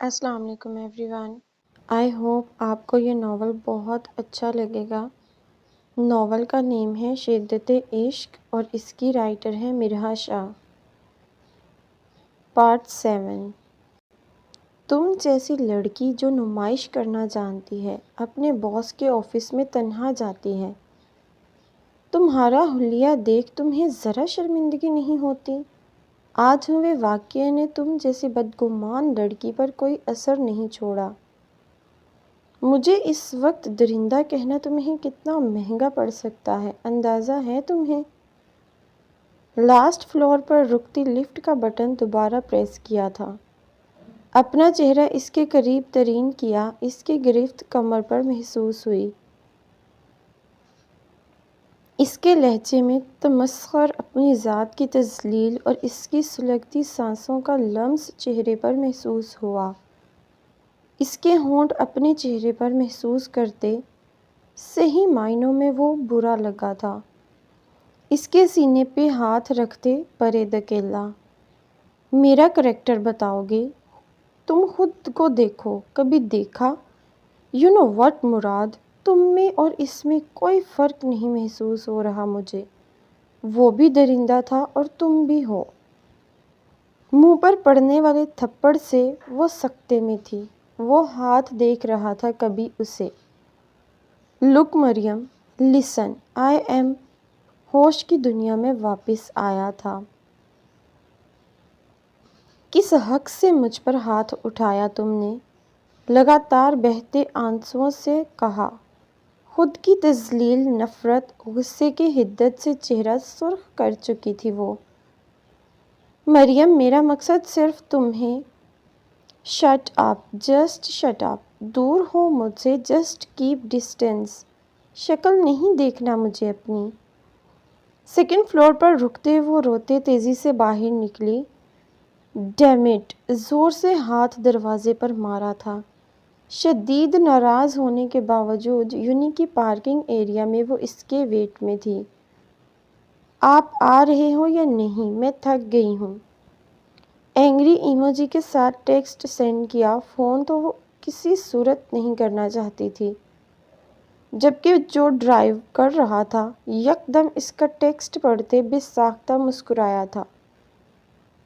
السلام علیکم every one, I hope آپ کو یہ ناول بہت اچھا لگے گا۔ ناول کا نیم ہے شدت عشق اور اس کی رائٹر ہے مرحا شاہ۔ پارٹ 7۔ تم جیسی لڑکی جو نمائش کرنا جانتی ہے اپنے باس کے آفس میں تنہا جاتی ہے، تمہارا حلیہ دیکھ تمہیں ذرا شرمندگی نہیں ہوتی؟ آج ہوئے واقعے نے تم جیسی بدگمان لڑکی پر کوئی اثر نہیں چھوڑا۔ مجھے اس وقت درندہ کہنا تمہیں کتنا مہنگا پڑ سکتا ہے، اندازہ ہے تمہیں؟ لاسٹ فلور پر رکتی لفٹ کا بٹن دوبارہ پریس کیا تھا، اپنا چہرہ اس کے قریب ترین کیا، اس کی گرفت کمر پر محسوس ہوئی۔ اس کے لہجے میں تمسخر، اپنی ذات کی تذلیل اور اس کی سلگتی سانسوں کا لمس چہرے پر محسوس ہوا۔ اس کے ہونٹ اپنے چہرے پر محسوس کرتے، صحیح معنوں میں وہ برا لگا تھا۔ اس کے سینے پہ ہاتھ رکھتے پرے دھکیلا۔ میرا کریکٹر بتاؤ گے؟ تم خود کو دیکھو، کبھی دیکھا؟ یو نو واٹ مراد، تم میں اور اس میں کوئی فرق نہیں محسوس ہو رہا مجھے۔ وہ بھی درندہ تھا اور تم بھی ہو۔ منہ پر پڑنے والے تھپڑ سے وہ سکتے میں تھی۔ وہ ہاتھ دیکھ رہا تھا کبھی اسے۔ لک مریم، لسن، آئی ایم ہوش کی دنیا میں واپس آیا تھا۔ کس حق سے مجھ پر ہاتھ اٹھایا تم نے؟ لگاتار بہتے آنسوؤں سے کہا۔ خود کی تذلیل، نفرت، غصے کی حدت سے چہرہ سرخ کر چکی تھی وہ۔ مریم، میرا مقصد صرف تمہیں shut up, just shut up, دور ہو مجھ سے، جسٹ کیپ ڈسٹینس، شکل نہیں دیکھنا مجھے اپنی۔ سیکنڈ فلور پر رکتے وہ روتے تیزی سے باہر نکلی۔ ڈیم اٹ، زور سے ہاتھ دروازے پر مارا تھا۔ شدید ناراض ہونے کے باوجود یونی کی پارکنگ ایریا میں وہ اس کے ویٹ میں تھی۔ آپ آ رہے ہو یا نہیں؟ میں تھک گئی ہوں۔ اینگری ایموجی کے ساتھ ٹیکسٹ سینڈ کیا۔ فون تو وہ کسی صورت نہیں کرنا چاہتی تھی، جبکہ جو ڈرائیو کر رہا تھا یکدم اس کا ٹیکسٹ پڑھتے بے ساختہ مسکرایا تھا۔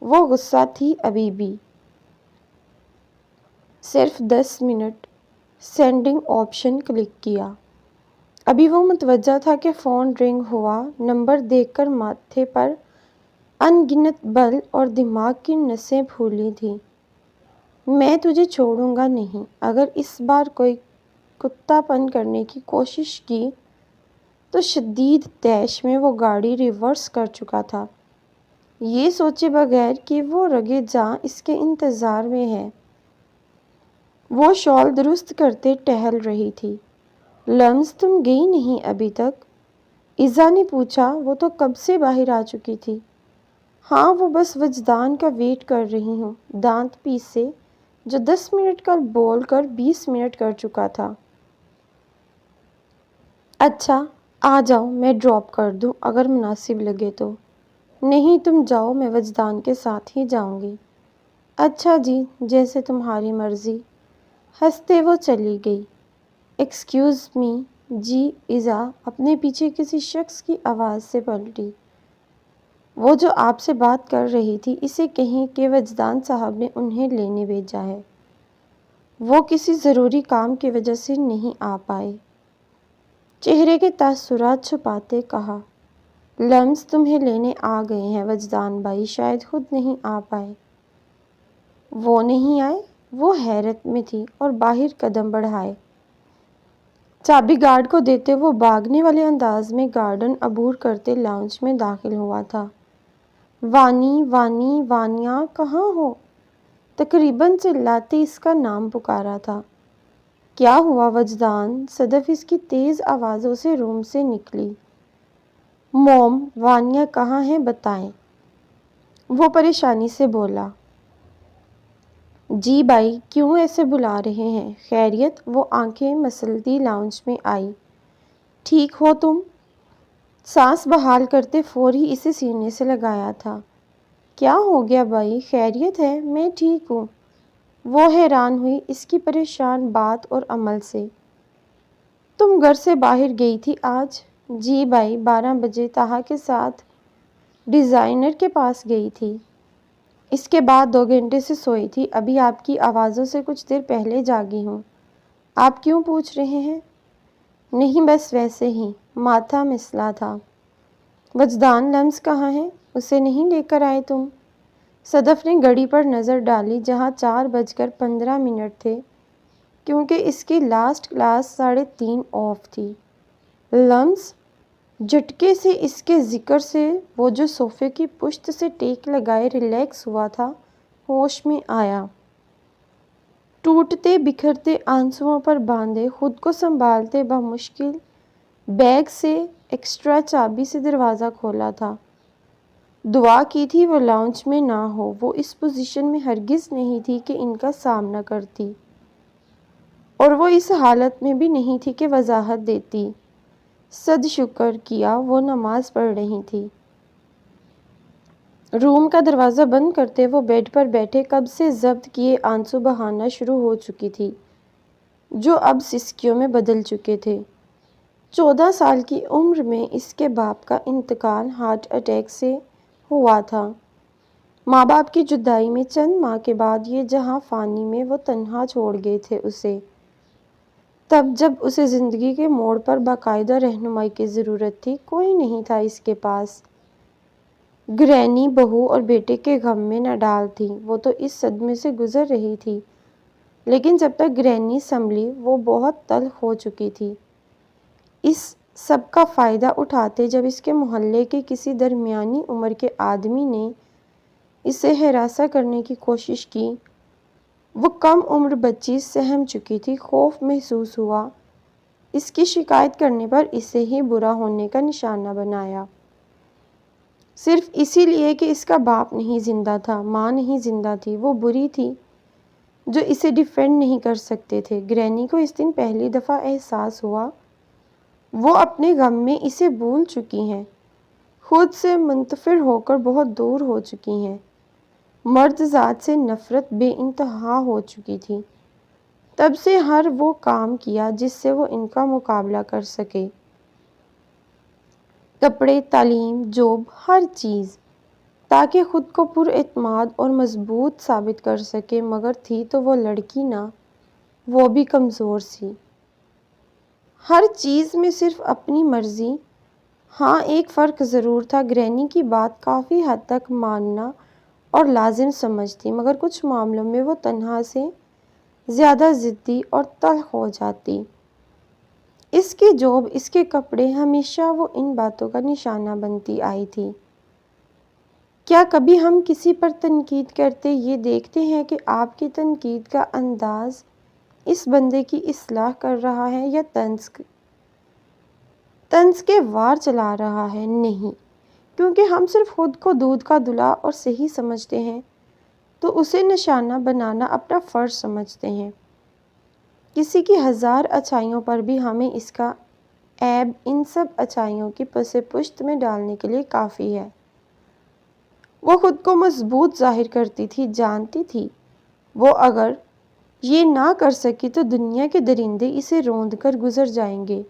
وہ غصہ تھی ابھی بھی۔ صرف 10 منٹ۔ سینڈنگ آپشن کلک کیا۔ ابھی وہ متوجہ تھا کہ فون رنگ ہوا۔ نمبر دیکھ کر ماتھے پر ان گنت بل اور دماغ کی نسیں پھولی تھیں۔ میں تجھے چھوڑوں گا نہیں۔ اگر اس بار کوئی کتا پن کرنے کی کوشش کی تو شدید طیش میں وہ گاڑی ریورس کر چکا تھا، یہ سوچے بغیر کہ وہ رگے جاں اس کے انتظار میں ہے۔ وہ شال درست کرتے ٹہل رہی تھی۔ لمز، تم گئی نہیں ابھی تک؟ ایزا نے پوچھا۔ وہ تو کب سے باہر آ چکی تھی۔ ہاں، وہ بس وجدان کا ویٹ کر رہی ہوں، دانت پیسے، جو 10 منٹ کا بول کر 20 منٹ کر چکا تھا۔ اچھا، آ جاؤ، میں ڈراپ کر دوں اگر مناسب لگے تو۔ نہیں، تم جاؤ، میں وجدان کے ساتھ ہی جاؤں گی۔ اچھا جی، جیسے تمہاری مرضی۔ ہنستے وہ چلی گئی۔ ایکسکیوز می، جی؟ ایزا اپنے پیچھے کسی شخص کی آواز سے پلٹی۔ وہ جو آپ سے بات کر رہی تھی، اسے کہیں کہ وجدان صاحب نے انہیں لینے بھیجا ہے۔ وہ کسی ضروری کام کی وجہ سے نہیں آ پائے۔ چہرے کے تاثرات چھپاتے کہا۔ لمز، تمہیں لینے آ گئے ہیں وجدان بھائی، شاید خود نہیں آ پائے۔ وہ نہیں آئے؟ وہ حیرت میں تھی اور باہر قدم بڑھائے۔ چابی گارڈ کو دیتے وہ بھاگنے والے انداز میں گارڈن عبور کرتے لاؤنج میں داخل ہوا تھا۔ وانی، وانی، وانیا، کہاں ہو؟ تقریباً چلاتے اس کا نام پکارا تھا۔ کیا ہوا وجدان؟ صدف اس کی تیز آوازوں سے روم سے نکلی۔ موم، وانیا کہاں ہے بتائیں؟ وہ پریشانی سے بولا۔ جی بھائی، کیوں ایسے بلا رہے ہیں؟ خیریت؟ وہ آنکھیں مسلتی لاؤنج میں آئی۔ ٹھیک ہو تم؟ سانس بحال کرتے فوری اسے سینے سے لگایا تھا۔ کیا ہو گیا بھائی؟ خیریت ہے؟ میں ٹھیک ہوں۔ وہ حیران ہوئی اس کی پریشان بات اور عمل سے۔ تم گھر سے باہر گئی تھی آج؟ جی بھائی، 12 بجے طاہا کے ساتھ ڈیزائنر کے پاس گئی تھی۔ اس کے بعد 2 گھنٹے سے سوئی تھی، ابھی آپ کی آوازوں سے کچھ دیر پہلے جاگی ہوں۔ آپ کیوں پوچھ رہے ہیں؟ نہیں، بس ویسے ہی، ماتھا مسلا تھا۔ وجدان لمس کہاں ہے؟ اسے نہیں لے کر آئے تم؟ صدف نے گھڑی پر نظر ڈالی جہاں 4:15 تھے، کیونکہ اس کی لاسٹ کلاس 3:30 آف تھی۔ لمس؟ جھٹکے سے اس کے ذکر سے وہ جو صوفے کی پشت سے ٹیک لگائے ریلیکس ہوا تھا، ہوش میں آیا۔ ٹوٹتے بکھرتے آنسوؤں پر باندھے خود کو سنبھالتے بمشکل بیگ سے ایکسٹرا چابی سے دروازہ کھولا تھا۔ دعا کی تھی وہ لاؤنج میں نہ ہو، وہ اس پوزیشن میں ہرگز نہیں تھی کہ ان کا سامنا کرتی، اور وہ اس حالت میں بھی نہیں تھی کہ وضاحت دیتی۔ صد شکر کیا وہ نماز پڑھ رہی تھی۔ روم کا دروازہ بند کرتے وہ بیڈ پر بیٹھے قبل سے ضبط کیے آنسو بہانا شروع ہو چکی تھی، جو اب سسکیوں میں بدل چکے تھے۔ 14 سال کی عمر میں اس کے باپ کا انتقال ہارٹ اٹیک سے ہوا تھا۔ ماں باپ کی جدائی میں چند ماہ کے بعد یہ جہاں فانی میں وہ تنہا چھوڑ گئے تھے اسے، تب جب اسے زندگی کے موڑ پر باقاعدہ رہنمائی کی ضرورت تھی۔ کوئی نہیں تھا اس کے پاس۔ گرینی بہو اور بیٹے کے غم میں نہ ڈال تھی، وہ تو اس صدمے سے گزر رہی تھی، لیکن جب تک گرینی سنبھلی وہ بہت تلخ ہو چکی تھی۔ اس سب کا فائدہ اٹھاتے جب اس کے محلے کے کسی درمیانی عمر کے آدمی نے اسے ہراساں کرنے کی کوشش کی، وہ کم عمر بچی سہم چکی تھی۔ خوف محسوس ہوا، اس کی شکایت کرنے پر اسے ہی برا ہونے کا نشانہ بنایا، صرف اسی لیے کہ اس کا باپ نہیں زندہ تھا، ماں نہیں زندہ تھی، وہ بری تھی جو اسے ڈیفینڈ نہیں کر سکتے تھے۔ گرینی کو اس دن پہلی دفعہ احساس ہوا وہ اپنے غم میں اسے بھول چکی ہیں، خود سے منتفر ہو کر بہت دور ہو چکی ہیں، مرد ذات سے نفرت بے انتہا ہو چکی تھی۔ تب سے ہر وہ کام کیا جس سے وہ ان کا مقابلہ کر سکے، کپڑے، تعلیم، جاب، ہر چیز، تاکہ خود کو پر اعتماد اور مضبوط ثابت کر سکے، مگر تھی تو وہ لڑکی نہ، وہ بھی کمزور سی۔ ہر چیز میں صرف اپنی مرضی۔ ہاں، ایک فرق ضرور تھا، گرینی کی بات کافی حد تک ماننا اور لازم سمجھتی، مگر کچھ معاملوں میں وہ تنہا سے زیادہ ضدی اور تلخ ہو جاتی۔ اس کی جاب، اس کے کپڑے، ہمیشہ وہ ان باتوں کا نشانہ بنتی آئی تھی۔ کیا کبھی ہم کسی پر تنقید کرتے یہ دیکھتے ہیں کہ آپ کی تنقید کا انداز اس بندے کی اصلاح کر رہا ہے یا طنز کے وار چلا رہا ہے؟ نہیں، کیونکہ ہم صرف خود کو دودھ کا دلہا اور صحیح سمجھتے ہیں تو اسے نشانہ بنانا اپنا فرض سمجھتے ہیں۔ کسی کی 1000 اچھائیوں پر بھی ہمیں اس کا عیب ان سب اچھائیوں کی پس پشت میں ڈالنے کے لیے کافی ہے۔ وہ خود کو مضبوط ظاہر کرتی تھی، جانتی تھی وہ اگر یہ نہ کر سکی تو دنیا کے درندے اسے روند کر گزر جائیں گے۔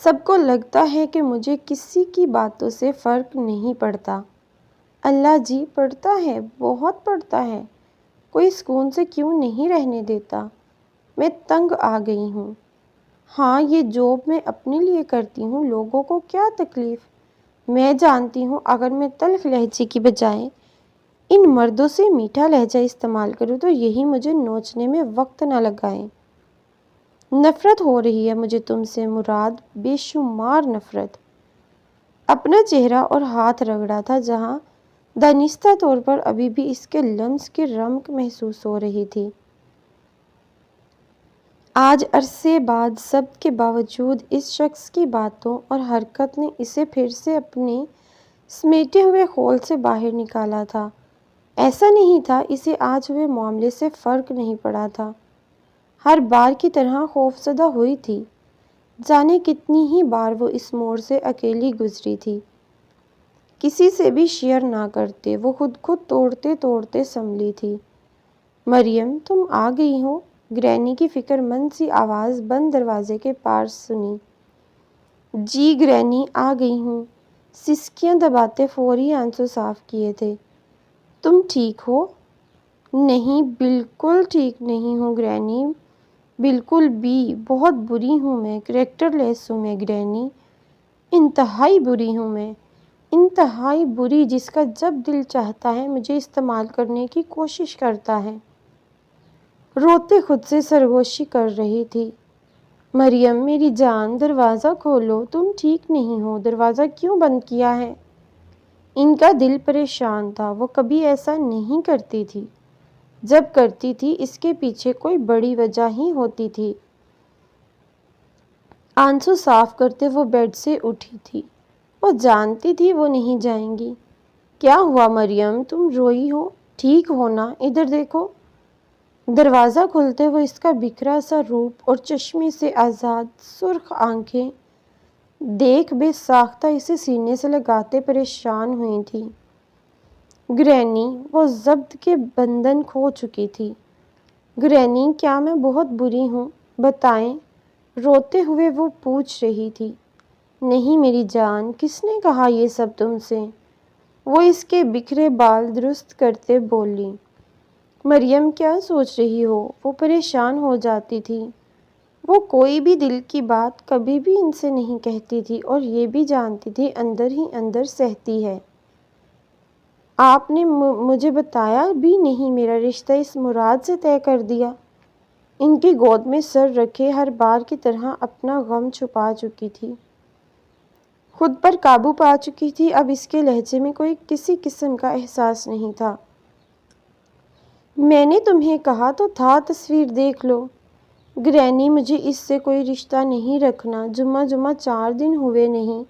سب کو لگتا ہے کہ مجھے کسی کی باتوں سے فرق نہیں پڑتا۔ اللہ جی، پڑتا ہے، بہت پڑتا ہے، کوئی سکون سے کیوں نہیں رہنے دیتا؟ میں تنگ آ گئی ہوں۔ ہاں، یہ جاب میں اپنے لیے کرتی ہوں، لوگوں کو کیا تکلیف؟ میں جانتی ہوں اگر میں تلخ لہجے کی بجائے ان مردوں سے میٹھا لہجہ استعمال کروں تو یہی مجھے نوچنے میں وقت نہ لگائیں۔ نفرت ہو رہی ہے مجھے تم سے مراد، بے شمار نفرت۔ اپنا چہرہ اور ہاتھ رگڑا تھا جہاں دانستہ طور پر ابھی بھی اس کے لمس کی رمق محسوس ہو رہی تھی۔ آج عرصے بعد ضبط کے باوجود اس شخص کی باتوں اور حرکت نے اسے پھر سے اپنے سمیٹے ہوئے خول سے باہر نکالا تھا۔ ایسا نہیں تھا اسے آج ہوئے معاملے سے فرق نہیں پڑا تھا، ہر بار کی طرح خوفزدہ ہوئی تھی۔ جانے کتنی ہی بار وہ اس موڑ سے اکیلی گزری تھی، کسی سے بھی شیئر نہ کرتے، وہ خود کو توڑتے توڑتے سنبھلی تھی۔ مریم تم آ گئی ہو؟ گرینی کی فکر مند سی آواز بند دروازے کے پاس سنی۔ جی گرینی آ گئی ہوں، سسکیاں دباتے فوری آنسو صاف کیے تھے۔ تم ٹھیک ہو؟ نہیں بالکل ٹھیک نہیں ہوں گرینی، بالکل بھی، بہت بری ہوں میں، کریکٹر لیس ہوں میں گرینی، انتہائی بری ہوں میں، انتہائی بری، جس کا جب دل چاہتا ہے مجھے استعمال کرنے کی کوشش کرتا ہے۔ روتے خود سے سرگوشی کر رہی تھی۔ مریم میری جان دروازہ کھولو، تم ٹھیک نہیں ہو، دروازہ کیوں بند کیا ہے؟ ان کا دل پریشان تھا، وہ کبھی ایسا نہیں کرتی تھی، جب کرتی تھی اس کے پیچھے کوئی بڑی وجہ ہی ہوتی تھی۔ آنسو صاف کرتے وہ بیڈ سے اٹھی تھی، وہ جانتی تھی وہ نہیں جائیں گی۔ کیا ہوا مریم، تم روئی ہو؟ ٹھیک ہو نا؟ ادھر دیکھو۔ دروازہ کھلتے وہ اس کا بکھرا سا روپ اور چشمے سے آزاد سرخ آنکھیں دیکھ بے ساختہ اسے سینے سے لگاتے پریشان ہوئی تھی۔ گرینی وہ ضبط کے بندھن کھو چکی تھی۔ گرینی کیا میں بہت بری ہوں؟ بتائیں، روتے ہوئے وہ پوچھ رہی تھی۔ نہیں میری جان، کس نے کہا یہ سب تم سے؟ وہ اس کے بکھرے بال درست کرتے بولی۔ مریم کیا سوچ رہی ہو؟ وہ پریشان ہو جاتی تھی۔ وہ کوئی بھی دل کی بات کبھی بھی ان سے نہیں کہتی تھی اور یہ بھی جانتی تھی اندر ہی اندر سہتی ہے۔ آپ نے مجھے بتایا بھی نہیں، میرا رشتہ اس مراد سے طے کر دیا۔ ان کی گود میں سر رکھے ہر بار کی طرح اپنا غم چھپا چکی تھی، خود پر قابو پا چکی تھی۔ اب اس کے لہجے میں کوئی کسی قسم کا احساس نہیں تھا۔ میں نے تمہیں کہا تو تھا تصویر دیکھ لو۔ گرینی مجھے اس سے کوئی رشتہ نہیں رکھنا، جمعہ 4 دن ہوئے نہیں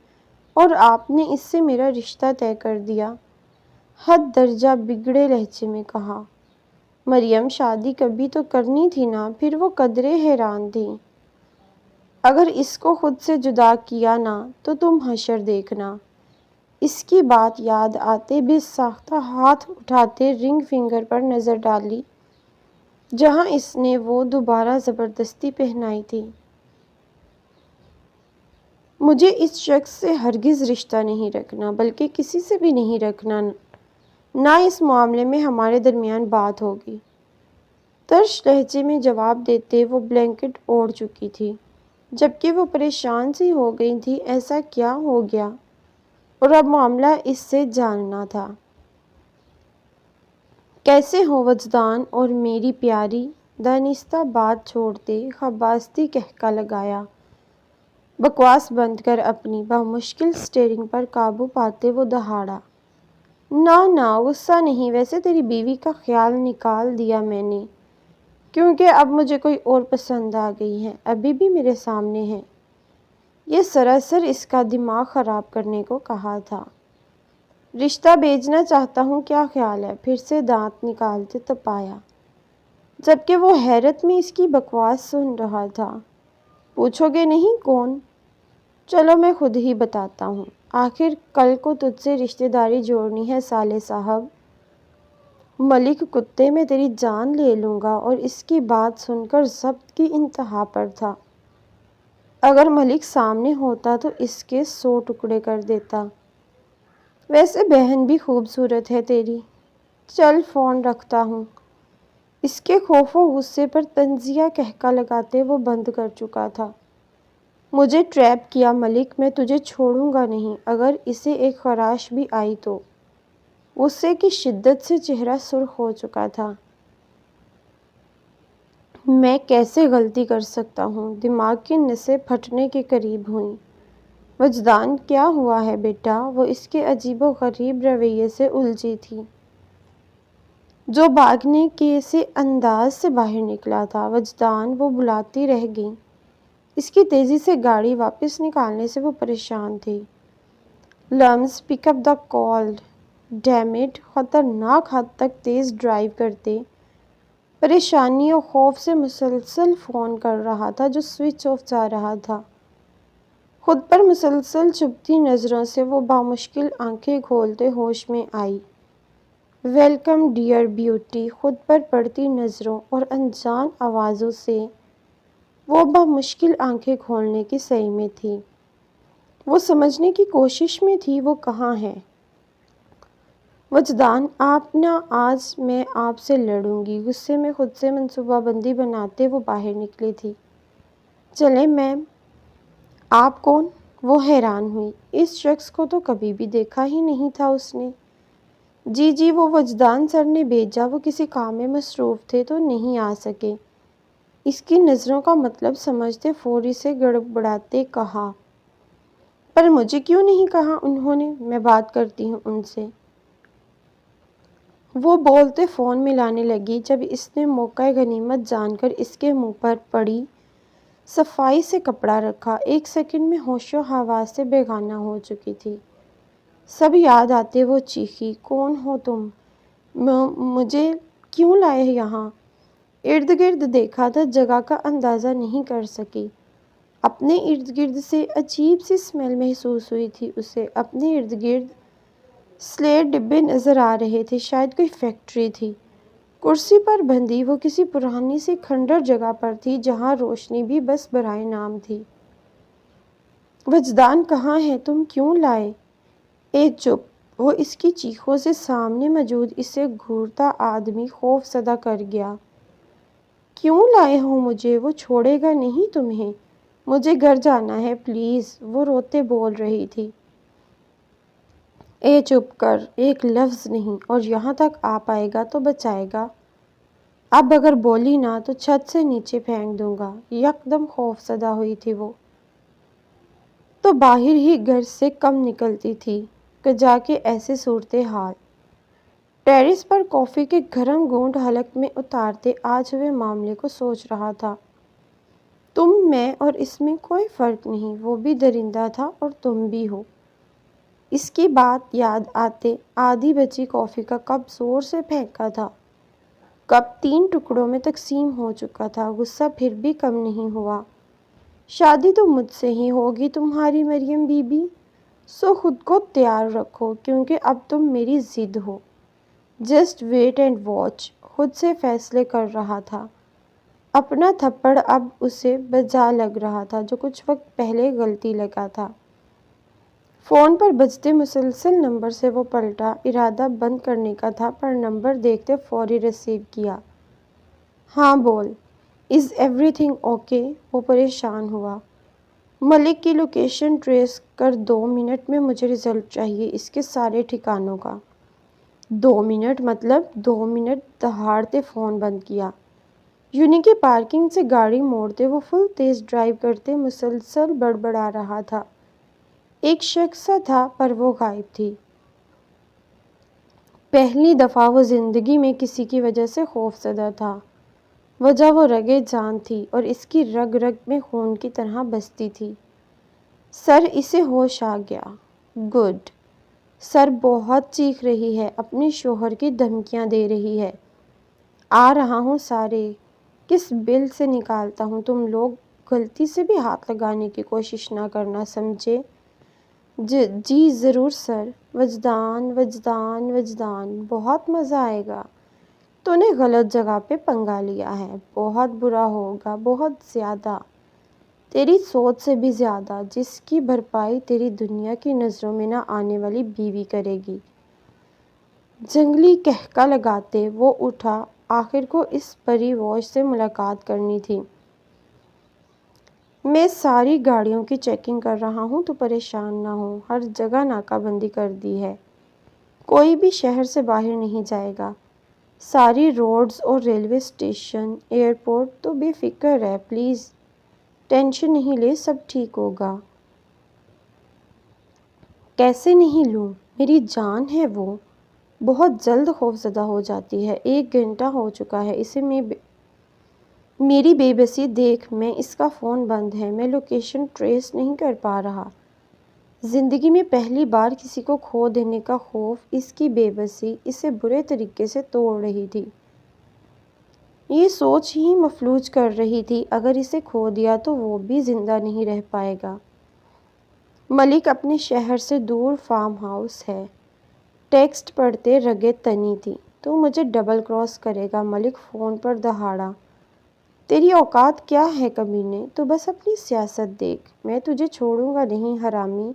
اور آپ نے اس سے میرا رشتہ طے کر دیا، حد درجہ بگڑے لہجے میں کہا۔ مریم شادی کبھی تو کرنی تھی نا؟ پھر وہ قدرے حیران تھی۔ اگر اس کو خود سے جدا کیا نا تو تم حشر دیکھنا۔ اس کی بات یاد آتے بے ساختہ ہاتھ اٹھاتے رنگ فنگر پر نظر ڈالی جہاں اس نے وہ دوبارہ زبردستی پہنائی تھی۔ مجھے اس شخص سے ہرگز رشتہ نہیں رکھنا، بلکہ کسی سے بھی نہیں رکھنا، نہ اس معاملے میں ہمارے درمیان بات ہوگی۔ ترش لہجے میں جواب دیتے وہ بلینکٹ اوڑھ چکی تھی، جبکہ وہ پریشان سی ہو گئی تھی۔ ایسا کیا ہو گیا؟ اور اب معاملہ اس سے جاننا تھا۔ کیسے ہو وجدان اور میری پیاری؟ دانستہ بات چھوڑتے خباستی کہکا لگایا۔ بکواس بند کر، اپنی بامشکل سٹیئرنگ پر قابو پاتے وہ دہاڑا۔ نہ غصہ نہیں، ویسے تیری بیوی کا خیال نکال دیا میں نے، کیونکہ اب مجھے کوئی اور پسند آ گئی ہے، ابھی بھی میرے سامنے ہے۔ یہ سراسر اس کا دماغ خراب کرنے کو کہا تھا۔ رشتہ بھیجنا چاہتا ہوں، کیا خیال ہے؟ پھر سے دانت نکالتے تپایا، جبکہ وہ حیرت میں اس کی بکواس سن رہا تھا۔ پوچھو گے نہیں کون؟ چلو میں خود ہی بتاتا ہوں۔ آخر کل کو تجھ سے رشتہ داری جوڑنی ہے سالے صاحب۔ ملک کتے میں تیری جان لے لوں گا۔ اور اس کی بات سن کر ضبط کی انتہا پر تھا۔ اگر ملک سامنے ہوتا تو اس کے 100 ٹکڑے کر دیتا۔ ویسے بہن بھی خوبصورت ہے تیری۔ چل فون رکھتا ہوں۔ اس کے خوف و غصے پر طنزیہ کہکا لگاتے وہ بند کر چکا تھا۔ مجھے ٹریپ کیا ملک، میں تجھے چھوڑوں گا نہیں۔ اگر اسے ایک خراش بھی آئی تو؟ غصے کی شدت سے چہرہ سرخ ہو چکا تھا۔ میں کیسے غلطی کر سکتا ہوں؟ دماغ کی نسیں پھٹنے کے قریب ہوئیں۔ وجدان کیا ہوا ہے بیٹا؟ وہ اس کے عجیب و غریب رویے سے الجھی تھی، جو بھاگنے کے سے انداز سے باہر نکلا تھا۔ وجدان، وہ بلاتی رہ گئی۔ اس کی تیزی سے گاڑی واپس نکالنے سے وہ پریشان تھی۔ لمز پک اپ دا کال، ڈیم اٹ۔ خطرناک حد تک تیز ڈرائیو کرتے پریشانی اور خوف سے مسلسل فون کر رہا تھا جو سوئچ آف جا رہا تھا۔ خود پر مسلسل چبھتی نظروں سے وہ بامشکل آنکھیں کھولتے ہوش میں آئی۔ ویلکم ڈیئر بیوٹی، خود پر پڑتی نظروں اور انجان آوازوں سے وہ بمشکل آنکھیں کھولنے کی سعی میں تھی۔ وہ سمجھنے کی کوشش میں تھی وہ کہاں ہے۔ وجدان، آپ نہ، آج میں آپ سے لڑوں گی۔ غصے میں خود سے منصوبہ بندی بناتے وہ باہر نکلی تھی۔ چلیں میم۔ آپ کون؟ وہ حیران ہوئی۔ اس شخص کو تو کبھی بھی دیکھا ہی نہیں تھا اس نے۔ جی وہ وجدان سر نے بھیجا، وہ کسی کام میں مصروف تھے تو نہیں آ سکے۔ اس کی نظروں کا مطلب سمجھتے فوری سے گڑبڑاتے کہا، پر مجھے کیوں نہیں کہا انہوں نے؟ میں بات کرتی ہوں ان سے۔ وہ بولتے فون ملانے لگی جب اس نے موقع غنیمت جان کر اس کے منہ پر پڑی صفائی سے کپڑا رکھا۔ ایک سیکنڈ میں ہوش و حواس سے بیگانہ ہو چکی تھی۔ سب یاد آتے وہ چیخی، کون ہو تم؟ مجھے کیوں لائے یہاں؟ ارد گرد دیکھا تھا، جگہ کا اندازہ نہیں کر سکی۔ اپنے ارد گرد سے عجیب سی اسمیل محسوس ہوئی تھی اسے۔ اپنے ارد گرد سلیٹ ڈبے نظر آ رہے تھے، شاید کوئی فیکٹری تھی۔ کرسی پر بندھی وہ کسی پرانی سی کھنڈر جگہ پر تھی جہاں روشنی بھی بس برائے نام تھی۔ وجدان کہاں ہے؟ تم کیوں لائے؟ اے چپ! وہ اس کی چیخوں سے سامنے موجود اسے گھورتا آدمی خوف زدہ کر گیا۔ کیوں لائے ہو مجھے؟ وہ چھوڑے گا نہیں تمہیں۔ مجھے گھر جانا ہے پلیز، وہ روتے بول رہی تھی۔ اے چپ کر، ایک لفظ نہیں، اور یہاں تک آ پائے گا تو بچائے گا۔ اب اگر بولی نا تو چھت سے نیچے پھینک دوں گا۔ یکدم خوف زدہ ہوئی تھی وہ تو باہر ہی گھر سے کم نکلتی تھی کجا کے ایسے صورتحال۔ ٹیرس پر کافی کے گرم گھونٹ حلق میں اتارتے آج ہوئے معاملے کو سوچ رہا تھا۔ تم، میں اور اس میں کوئی فرق نہیں، وہ بھی درندہ تھا اور تم بھی ہو۔ اس کی بات یاد آتے آدھی بچی کافی کا کپ زور سے پھینکا تھا۔ کپ 3 ٹکڑوں میں تقسیم ہو چکا تھا۔ غصہ پھر بھی کم نہیں ہوا۔ شادی تو مجھ سے ہی ہوگی تمہاری مریم بی بی، سو خود کو تیار رکھو کیونکہ اب تم میری ضد ہو۔ جسٹ ویٹ اینڈ واچ، خود سے فیصلے کر رہا تھا۔ اپنا تھپڑ اب اسے بجا لگ رہا تھا جو کچھ وقت پہلے غلطی لگا تھا۔ فون پر بجتے مسلسل نمبر سے وہ پلٹا، ارادہ بند کرنے کا تھا پر نمبر دیکھتے فوری ریسیو کیا۔ ہاں بول۔ Is every thing okay? وہ پریشان ہوا۔ ملک کی لوکیشن ٹریس کر 2 منٹ میں مجھے رزلٹ چاہیے اس کے سارے ٹھکانوں کا۔ 2 منٹ مطلب؟ 2 منٹ دہاڑتے فون بند کیا۔ یونی کہ پارکنگ سے گاڑی موڑتے وہ فل تیز ڈرائیو کرتے مسلسل بڑبڑا رہا تھا۔ ایک شخص سا تھا پر وہ غائب تھی۔ پہلی دفعہ وہ زندگی میں کسی کی وجہ سے خوف زدہ تھا۔ وجہ وہ رگے جان تھی اور اس کی رگ رگ میں خون کی طرح بستی تھی۔ سر، اسے ہوش آ گیا۔ گڈ۔ سر بہت چیخ رہی ہے، اپنے شوہر کی دھمکیاں دے رہی ہے۔ آ رہا ہوں سارے، کس بل سے نکالتا ہوں، تم لوگ غلطی سے بھی ہاتھ لگانے کی کوشش نہ کرنا، سمجھے؟ جی ضرور سر۔ وجدان وجدان وجدان، بہت مزہ آئے گا۔ تو نے غلط جگہ پہ پنگا لیا ہے، بہت برا ہوگا، بہت زیادہ، تیری سوچ سے بھی زیادہ، جس کی بھرپائی تیری دنیا کی نظروں میں نہ آنے والی بیوی کرے گی۔ جنگلی کہکا لگاتے وہ اٹھا، آخر کو اس پری واش سے ملاقات کرنی تھی۔ میں ساری گاڑیوں کی چیکنگ کر رہا ہوں، تو پریشان نہ ہو، ہر جگہ ناکہ بندی کر دی ہے، کوئی بھی شہر سے باہر نہیں جائے گا، ساری روڈز اور ریلوے اسٹیشن، ایئرپورٹ، تو بے فکر رہ پلیز، ٹینشن نہیں لے، سب ٹھیک ہوگا۔ کیسے نہیں لوں، میری جان ہے وہ، بہت جلد خوفزدہ ہو جاتی ہے۔ 1 گھنٹہ ہو چکا ہے اسے میری بے بسی دیکھ، میں اس کا فون بند ہے، میں لوکیشن ٹریس نہیں کر پا رہا۔ زندگی میں پہلی بار کسی کو کھو دینے کا خوف، اس کی بے بسی اسے برے طریقے سے توڑ رہی تھی۔ یہ سوچ ہی مفلوج کر رہی تھی، اگر اسے کھو دیا تو وہ بھی زندہ نہیں رہ پائے گا۔ ملک اپنے شہر سے دور فارم ہاؤس ہے، ٹیکسٹ پڑھتے رگے تنی تھی۔ تو مجھے ڈبل کراس کرے گا؟ ملک فون پر دہاڑا۔ تیری اوقات کیا ہے کمینے؟ تو بس اپنی سیاست دیکھ، میں تجھے چھوڑوں گا نہیں حرامی۔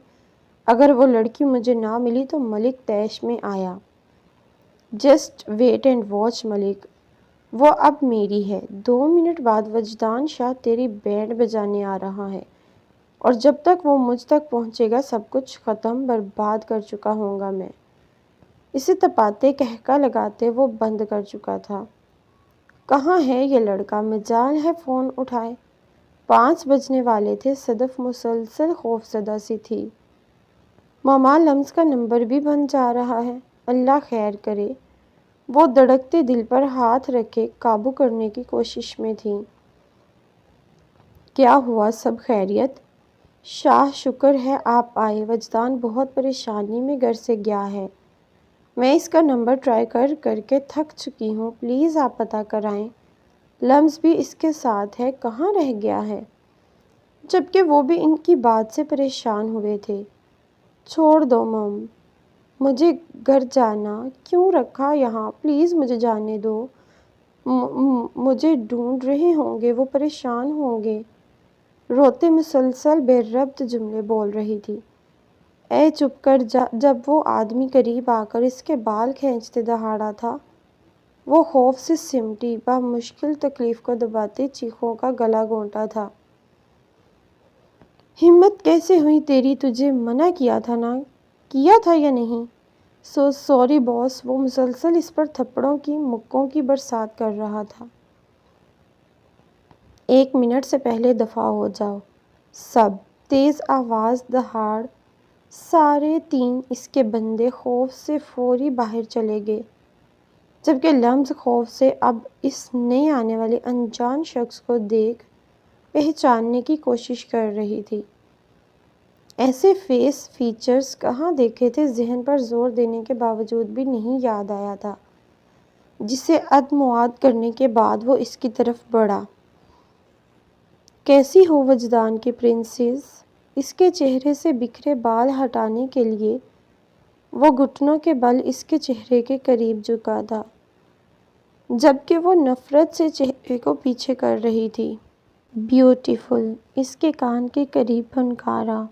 اگر وہ لڑکی مجھے نہ ملی تو ملک طیش میں آیا۔ جسٹ ویٹ اینڈ واچ ملک، وہ اب میری ہے۔ 2 منٹ بعد وجدان شاہ تیری بینڈ بجانے آ رہا ہے، اور جب تک وہ مجھ تک پہنچے گا سب کچھ ختم برباد کر چکا ہوں گا میں۔ اسے تپاتے کہکا لگاتے وہ بند کر چکا تھا۔ کہاں ہے یہ لڑکا؟ مجال ہے فون اٹھائے۔ 5 بجنے والے تھے۔ صدف مسلسل خوفزدہ سی تھی۔ ماما لمز کا نمبر بھی بند جا رہا ہے، اللہ خیر کرے۔ وہ دھڑکتے دل پر ہاتھ رکھے قابو کرنے کی کوشش میں تھی۔ کیا ہوا؟ سب خیریت؟ شاہ شکر ہے آپ آئے۔ وجدان بہت پریشانی میں گھر سے گیا ہے۔ میں اس کا نمبر ٹرائی کر کر کے تھک چکی ہوں، پلیز آپ پتہ کرائیں۔ لمز بھی اس کے ساتھ ہے، کہاں رہ گیا ہے؟ جبکہ وہ بھی ان کی بات سے پریشان ہوئے تھے۔ چھوڑ دو مم، مجھے گھر جانا۔ کیوں رکھا یہاں؟ پلیز مجھے جانے دو۔ مجھے ڈھونڈ رہے ہوں گے، وہ پریشان ہوں گے۔ روتے مسلسل بے ربط جملے بول رہی تھی۔ اے چپ کر جا۔ جب وہ آدمی قریب آ کر اس کے بال کھینچتے دہاڑا تھا، وہ خوف سے سمٹی، بمشکل تکلیف کو دباتے چیخوں کا گلا گھونٹا تھا۔ ہمت کیسے ہوئی تیری؟ تجھے منع کیا تھا نا؟ کیا تھا یا نہیں؟ سوری باس۔ وہ مسلسل اس پر تھپڑوں کی مکوں کی برسات کر رہا تھا۔ 1 منٹ سے پہلے دفع ہو جاؤ سب۔ تیز آواز دہاڑ۔ سارے 3 اس کے بندے خوف سے فوری باہر چلے گئے، جبکہ لمز خوف سے اب اس نئے آنے والے انجان شخص کو دیکھ پہچاننے کی کوشش کر رہی تھی۔ ایسے فیس فیچرز کہاں دیکھے تھے؟ ذہن پر زور دینے کے باوجود بھی نہیں یاد آیا تھا، جسے ادمواد کرنے کے بعد وہ اس کی طرف بڑھا۔ کیسی ہو وجدان کی پرنسس؟ اس کے چہرے سے بکھرے بال ہٹانے کے لیے وہ گھٹنوں کے بل اس کے چہرے کے قریب جھکا تھا، جبکہ وہ نفرت سے چہرے کو پیچھے کر رہی تھی۔ بیوٹیفل، اس کے کان کے قریب پھنکارا۔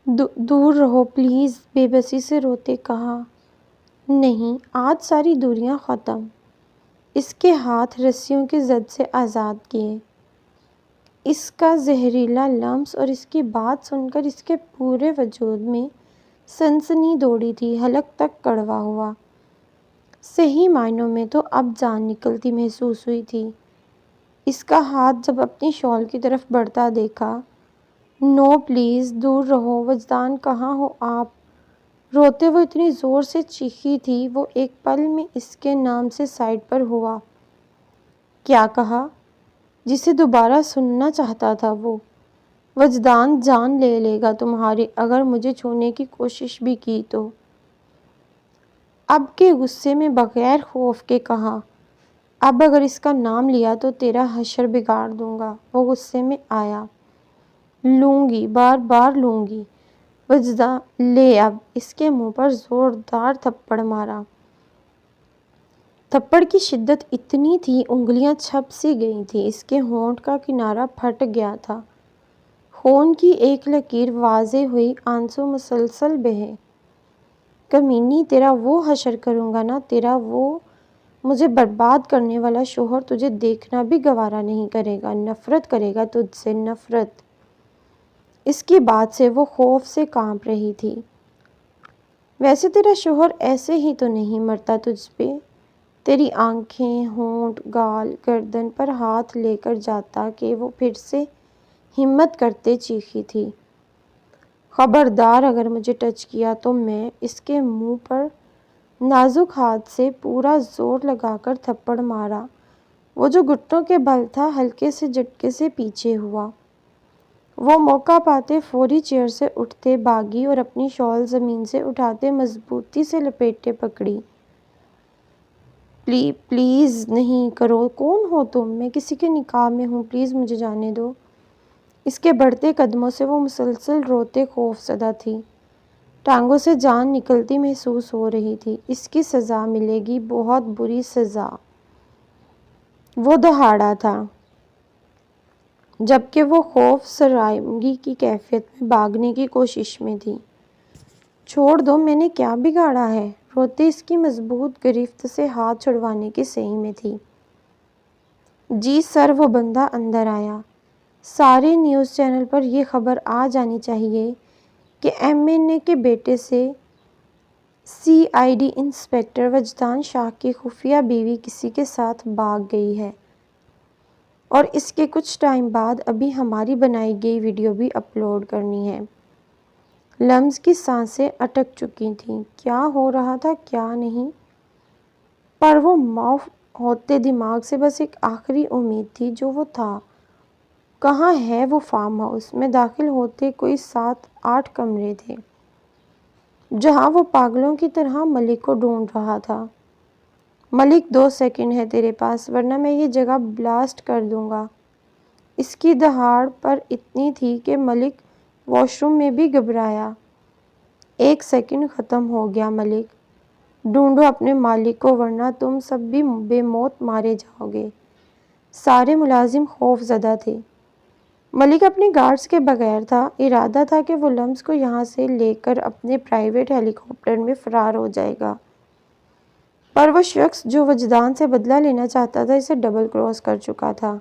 دور رہو پلیز، بے بسی سے روتے کہا۔ نہیں، آج ساری دوریاں ختم۔ اس کے ہاتھ رسیوں کی زد سے آزاد کیے۔ اس کا زہریلا لمس اور اس کی بات سن کر اس کے پورے وجود میں سنسنی دوڑی تھی، حلق تک کڑوا ہوا۔ صحیح معنوں میں تو اب جان نکلتی محسوس ہوئی تھی۔ اس کا ہاتھ جب اپنی شال کی طرف بڑھتا دیکھا۔ نو پلیز، دور رہو۔ وجدان کہاں ہو آپ؟ روتے وہ اتنی زور سے چیخی تھی، وہ ایک پل میں اس کے نام سے سائڈ پر ہوا۔ کیا کہا؟ جسے دوبارہ سننا چاہتا تھا وہ۔ وجدان جان لے لے گا تمہاری اگر مجھے چھونے کی کوشش بھی کی تو۔ اب کے غصے میں بغیر خوف کے کہا۔ اب اگر اس کا نام لیا تو تیرا حشر بگاڑ دوں گا۔ وہ غصے میں آیا۔ لوں گی، بار بار لوں گی۔ وجدان لے اب۔ اس کے منہ پر زوردار تھپڑ مارا۔ تھپڑ کی شدت اتنی تھی انگلیاں چھپ سی گئی تھیں، اس کے ہونٹ کا کنارہ پھٹ گیا تھا، خون کی ایک لکیر واضح ہوئی، آنسو مسلسل بہے۔ کمینی، تیرا وہ حشر کروں گا نا، تیرا وہ مجھے برباد کرنے والا شوہر تجھے دیکھنا بھی گوارا نہیں کرے گا، نفرت کرے گا تجھ سے، نفرت۔ اس کی بات سے وہ خوف سے کانپ رہی تھی۔ ویسے تیرا شوہر ایسے ہی تو نہیں مرتا تجھ پہ؟ تیری آنکھیں، ہونٹ، گال، گردن پر ہاتھ لے کر جاتا کہ وہ پھر سے ہمت کرتے چیخی تھی۔ خبردار، اگر مجھے ٹچ کیا تو میں۔ اس کے منہ پر نازک ہاتھ سے پورا زور لگا کر تھپڑ مارا۔ وہ جو گھٹنوں کے بل تھا ہلکے سے جھٹکے سے پیچھے ہوا۔ وہ موقع پاتے فوری چیئر سے اٹھتے بھاگی اور اپنی شال زمین سے اٹھاتے مضبوطی سے لپیٹے پکڑی۔ پلیز نہیں کرو، کون ہو تم؟ میں کسی کے نکاح میں ہوں، پلیز مجھے جانے دو۔ اس کے بڑھتے قدموں سے وہ مسلسل روتے خوف زدہ تھی۔ ٹانگوں سے جان نکلتی محسوس ہو رہی تھی۔ اس کی سزا ملے گی، بہت بری سزا۔ وہ دہاڑا تھا جبکہ وہ خوف سرانگی کی کیفیت میں بھاگنے کی کوشش میں تھی۔ چھوڑ دو، میں نے کیا بگاڑا ہے؟ روتے اس کی مضبوط گرفت سے ہاتھ چھڑوانے کی سعی میں تھی۔ جی سر، وہ بندہ اندر آیا۔ سارے نیوز چینل پر یہ خبر آ جانی چاہیے کہ ایم این اے کے بیٹے سے سی آئی ڈی انسپکٹر وجدان شاہ کی خفیہ بیوی کسی کے ساتھ بھاگ گئی ہے، اور اس کے کچھ ٹائم بعد ابھی ہماری بنائی گئی ویڈیو بھی اپلوڈ کرنی ہے۔ لمز کی سانسیں اٹک چکی تھیں۔ کیا ہو رہا تھا کیا نہیں، پر وہ معاف ہوتے دماغ سے بس ایک آخری امید تھی جو وہ تھا۔ کہاں ہے وہ فارم ہاؤس میں داخل ہوتے کوئی 7-8 کمرے تھے جہاں وہ پاگلوں کی طرح ملک کو ڈھونڈ رہا تھا۔ ملک 2 سیکنڈ ہے تیرے پاس، ورنہ میں یہ جگہ بلاسٹ کر دوں گا۔ اس کی دہاڑ پر اتنی تھی کہ ملک واش روم میں بھی گھبرایا۔ 1 سیکنڈ ختم ہو گیا ملک، ڈھونڈو اپنے مالک کو ورنہ تم سب بھی بے موت مارے جاؤ گے۔ سارے ملازم خوف زدہ تھے۔ ملک اپنے گارڈز کے بغیر تھا۔ ارادہ تھا کہ وہ لمز کو یہاں سے لے کر اپنے پرائیویٹ ہیلی کاپٹر میں فرار ہو جائے گا، پر وہ شخص جو وجدان سے بدلہ لینا چاہتا تھا اسے ڈبل کراس کر چکا تھا۔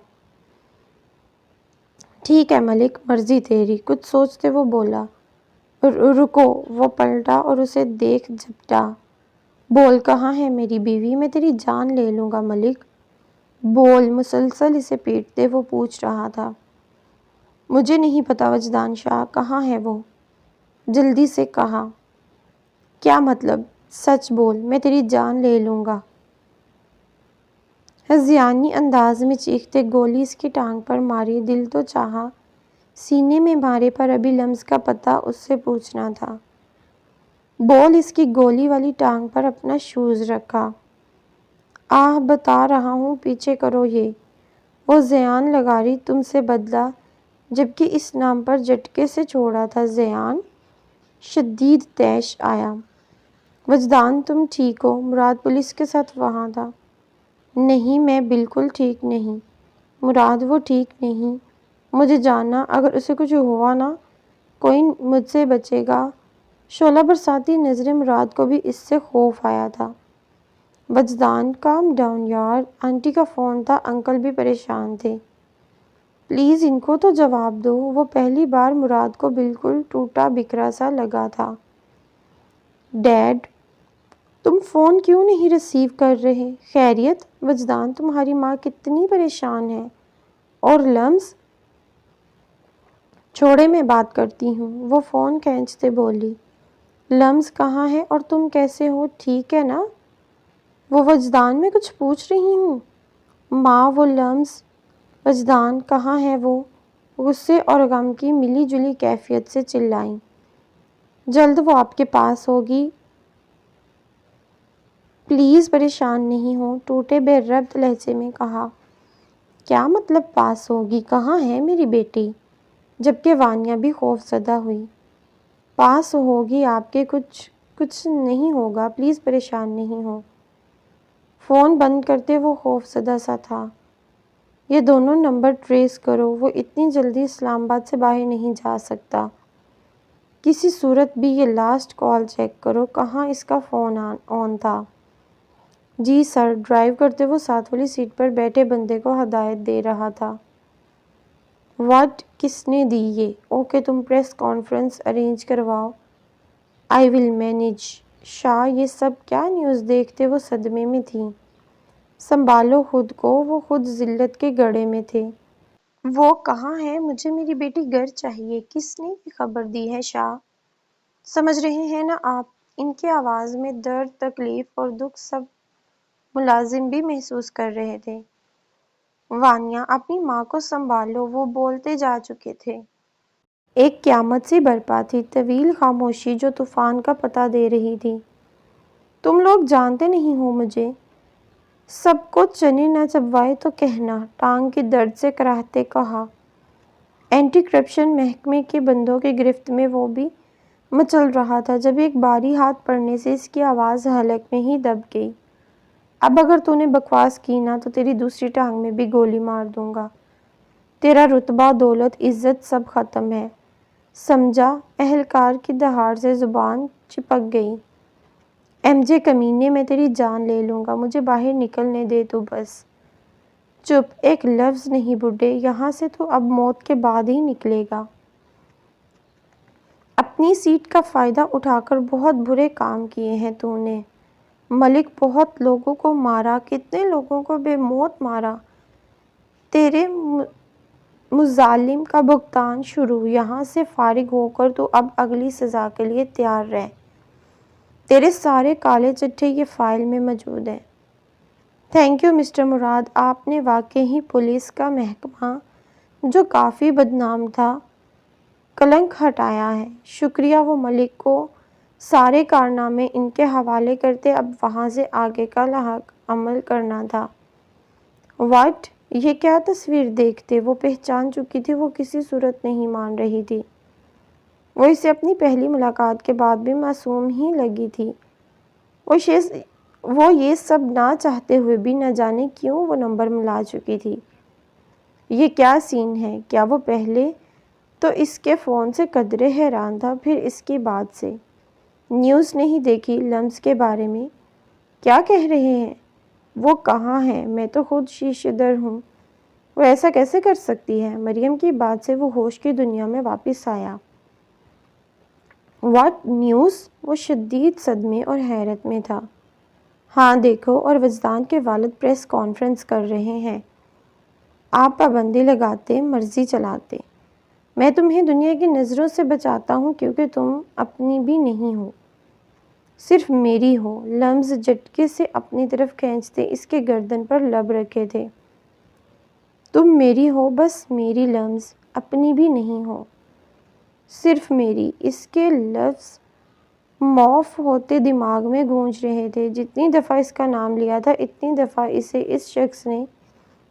ٹھیک ہے ملک، مرضی تیری، کچھ سوچتے وہ بولا۔ رکو، وہ پلٹا اور اسے دیکھ جھپٹا۔ بول، کہاں ہے میری بیوی؟ میں تیری جان لے لوں گا ملک، بول۔ مسلسل اسے پیٹتے وہ پوچھ رہا تھا۔ مجھے نہیں پتا وجدان شاہ، کہاں ہے وہ؟ جلدی سے کہا۔ کیا مطلب؟ سچ بول، میں تیری جان لے لوں گا۔ ہذیانی انداز میں چیختے گولی اس کی ٹانگ پر ماری۔ دل تو چاہا سینے میں مارے، پر ابھی لمز کا پتہ اس سے پوچھنا تھا۔ بول، اس کی گولی والی ٹانگ پر اپنا شوز رکھا۔ آہ، بتا رہا ہوں، پیچھے کرو یہ۔ وہ زیان لگاری تم سے بدلہ، جبکہ اس نام پر جھٹکے سے چھوڑا تھا۔ زیان؟ شدید طیش آیا۔ وجدان، تم ٹھیک ہو؟ مراد پولیس کے ساتھ وہاں تھا۔ نہیں، میں بالکل ٹھیک نہیں۔ مراد، وہ ٹھیک نہیں، مجھے جاننا، اگر اسے کچھ ہوا نا، کوئی مجھ سے بچے گا؟ شعلہ برساتی نظریں مراد کو بھی اس سے خوف آیا تھا۔ وجدان، کام ڈاؤن یار، آنٹی کا فون تھا، انکل بھی پریشان تھے۔ پلیز ان کو تو جواب دو۔ وہ پہلی بار مراد کو بالکل ٹوٹا بکھرا سا لگا تھا۔ ڈیڈ، تم فون کیوں نہیں ریسیو کر رہے؟ خیریت؟ وجدان، تمہاری ماں کتنی پریشان ہے؟ اور لمز؟ چھوڑے، میں بات کرتی ہوں، وہ فون کھینچتے بولی۔ لمز کہاں ہے اور تم کیسے ہو؟ ٹھیک ہے نا؟ وہ وجدان، میں کچھ پوچھ رہی ہوں۔ ماں، وہ لمز۔ وجدان، کہاں ہے وہ؟ غصے اور غم کی ملی جلی کیفیت سے چلائیں۔ جلد وہ آپ کے پاس ہوگی، پلیز پریشان نہیں ہو، ٹوٹے بے ربط لہجے میں کہا۔ کیا مطلب پاس ہوگی؟ کہاں ہے میری بیٹی؟ جبکہ وانیا بھی خوف زدہ ہوئی۔ پاس ہوگی آپ کے، کچھ نہیں ہوگا، پلیز پریشان نہیں ہو۔ فون بند کرتے وہ خوف زدہ سا تھا۔ یہ دونوں نمبر ٹریس کرو، وہ اتنی جلدی اسلام آباد سے باہر نہیں جا سکتا۔ کسی صورت بھی یہ لاسٹ کال چیک کرو، کہاں اس کا فون آن تھا۔ جی سر۔ ڈرائیو کرتے وہ ساتھ والی سیٹ پر بیٹھے بندے کو ہدایت دے رہا تھا۔ واٹ؟ کس نے دی یہ؟ اوکے، تم پریس کانفرنس ارینج کرواؤ، آئی ول مینیج۔ شاہ، یہ سب کیا؟ نیوز دیکھتے وہ صدمے میں تھیں۔ سنبھالو خود کو، وہ خود ذلت کے گڑھے میں تھے۔ وہ کہاں ہے؟ مجھے میری بیٹی گھر چاہیے۔ کس نے یہ خبر دی ہے شاہ؟ سمجھ رہے ہیں نا آپ؟ ان کی آواز میں درد، تکلیف اور دکھ سب ملازم بھی محسوس کر رہے تھے۔ وانیا، اپنی ماں کو سنبھالو، وہ بولتے جا چکے تھے۔ ایک قیامت سی برپا تھی، طویل خاموشی جو طوفان کا پتہ دے رہی تھی۔ تم لوگ جانتے نہیں ہو مجھے، سب کو چنے نہ چبوائے تو کہنا، ٹانگ کے درد سے کراہتے کہا۔ اینٹی کرپشن محکمے کے بندوں کی گرفت میں وہ بھی مچل رہا تھا جب ایک باری ہاتھ پڑنے سے اس کی آواز حلق میں ہی دب گئی۔ اب اگر تو نے بکواس کی نا تو تیری دوسری ٹانگ میں بھی گولی مار دوں گا۔ تیرا رتبہ، دولت، عزت سب ختم ہے، سمجھا؟ اہلکار کی دہاڑ سے زبان چپک گئی۔ ایم جے کمینے، میں تیری جان لے لوں گا، مجھے باہر نکلنے دے تو بس۔ چپ، ایک لفظ نہیں بڈھے، یہاں سے تو اب موت کے بعد ہی نکلے گا۔ اپنی سیٹ کا فائدہ اٹھا کر بہت برے کام کیے ہیں تو نے، ملک، بہت لوگوں کو مارا، کتنے لوگوں کو بے موت مارا۔ تیرے مظالم کا بھگتان شروع۔ یہاں سے فارغ ہو کر تو اب اگلی سزا کے لیے تیار رہ۔ تیرے سارے کالے چٹھے یہ فائل میں موجود ہیں۔ تھینک یو مسٹر مراد، آپ نے واقعی ہی پولیس کا محکمہ، جو کافی بدنام تھا، کلنک ہٹایا ہے۔ شکریہ۔ وہ ملک کو سارے کارنامے ان کے حوالے کرتے، اب وہاں سے آگے کا لاحق عمل کرنا تھا۔ واٹ؟ یہ کیا تصویر دیکھتے؟ وہ پہچان چکی تھی، وہ کسی صورت نہیں مان رہی تھی۔ وہ اسے اپنی پہلی ملاقات کے بعد بھی معصوم ہی لگی تھی۔ وہ یہ سب نہ چاہتے ہوئے بھی نہ جانے کیوں وہ نمبر ملا چکی تھی۔ یہ کیا سین ہے؟ کیا وہ پہلے تو اس کے فون سے قدرے حیران تھا، پھر اس کی بات سے؟ نیوز نہیں دیکھی لمز کے بارے میں؟ کیا کہہ رہے ہیں؟ وہ کہاں ہے؟ میں تو خود شیشے در ہوں۔ وہ ایسا کیسے کر سکتی ہے؟ مریم کی بات سے وہ ہوش کی دنیا میں واپس آیا۔ What news? وہ شدید صدمے اور حیرت میں تھا۔ ہاں دیکھو، اور وجدان کے والد پریس کانفرنس کر رہے ہیں۔ آپ پابندی لگاتے، مرضی چلاتے۔ میں تمہیں دنیا کی نظروں سے بچاتا ہوں کیونکہ تم اپنی بھی نہیں ہو، صرف میری ہو۔ لمز جھٹکے سے اپنی طرف کھینچتے اس کے گردن پر لب رکھے تھے۔ تم میری ہو، بس میری لمز، اپنی بھی نہیں ہو، صرف میری۔ اس کے لفظ معاف ہوتے دماغ میں گونج رہے تھے۔ جتنی دفعہ اس کا نام لیا تھا، اتنی دفعہ اسے اس شخص نے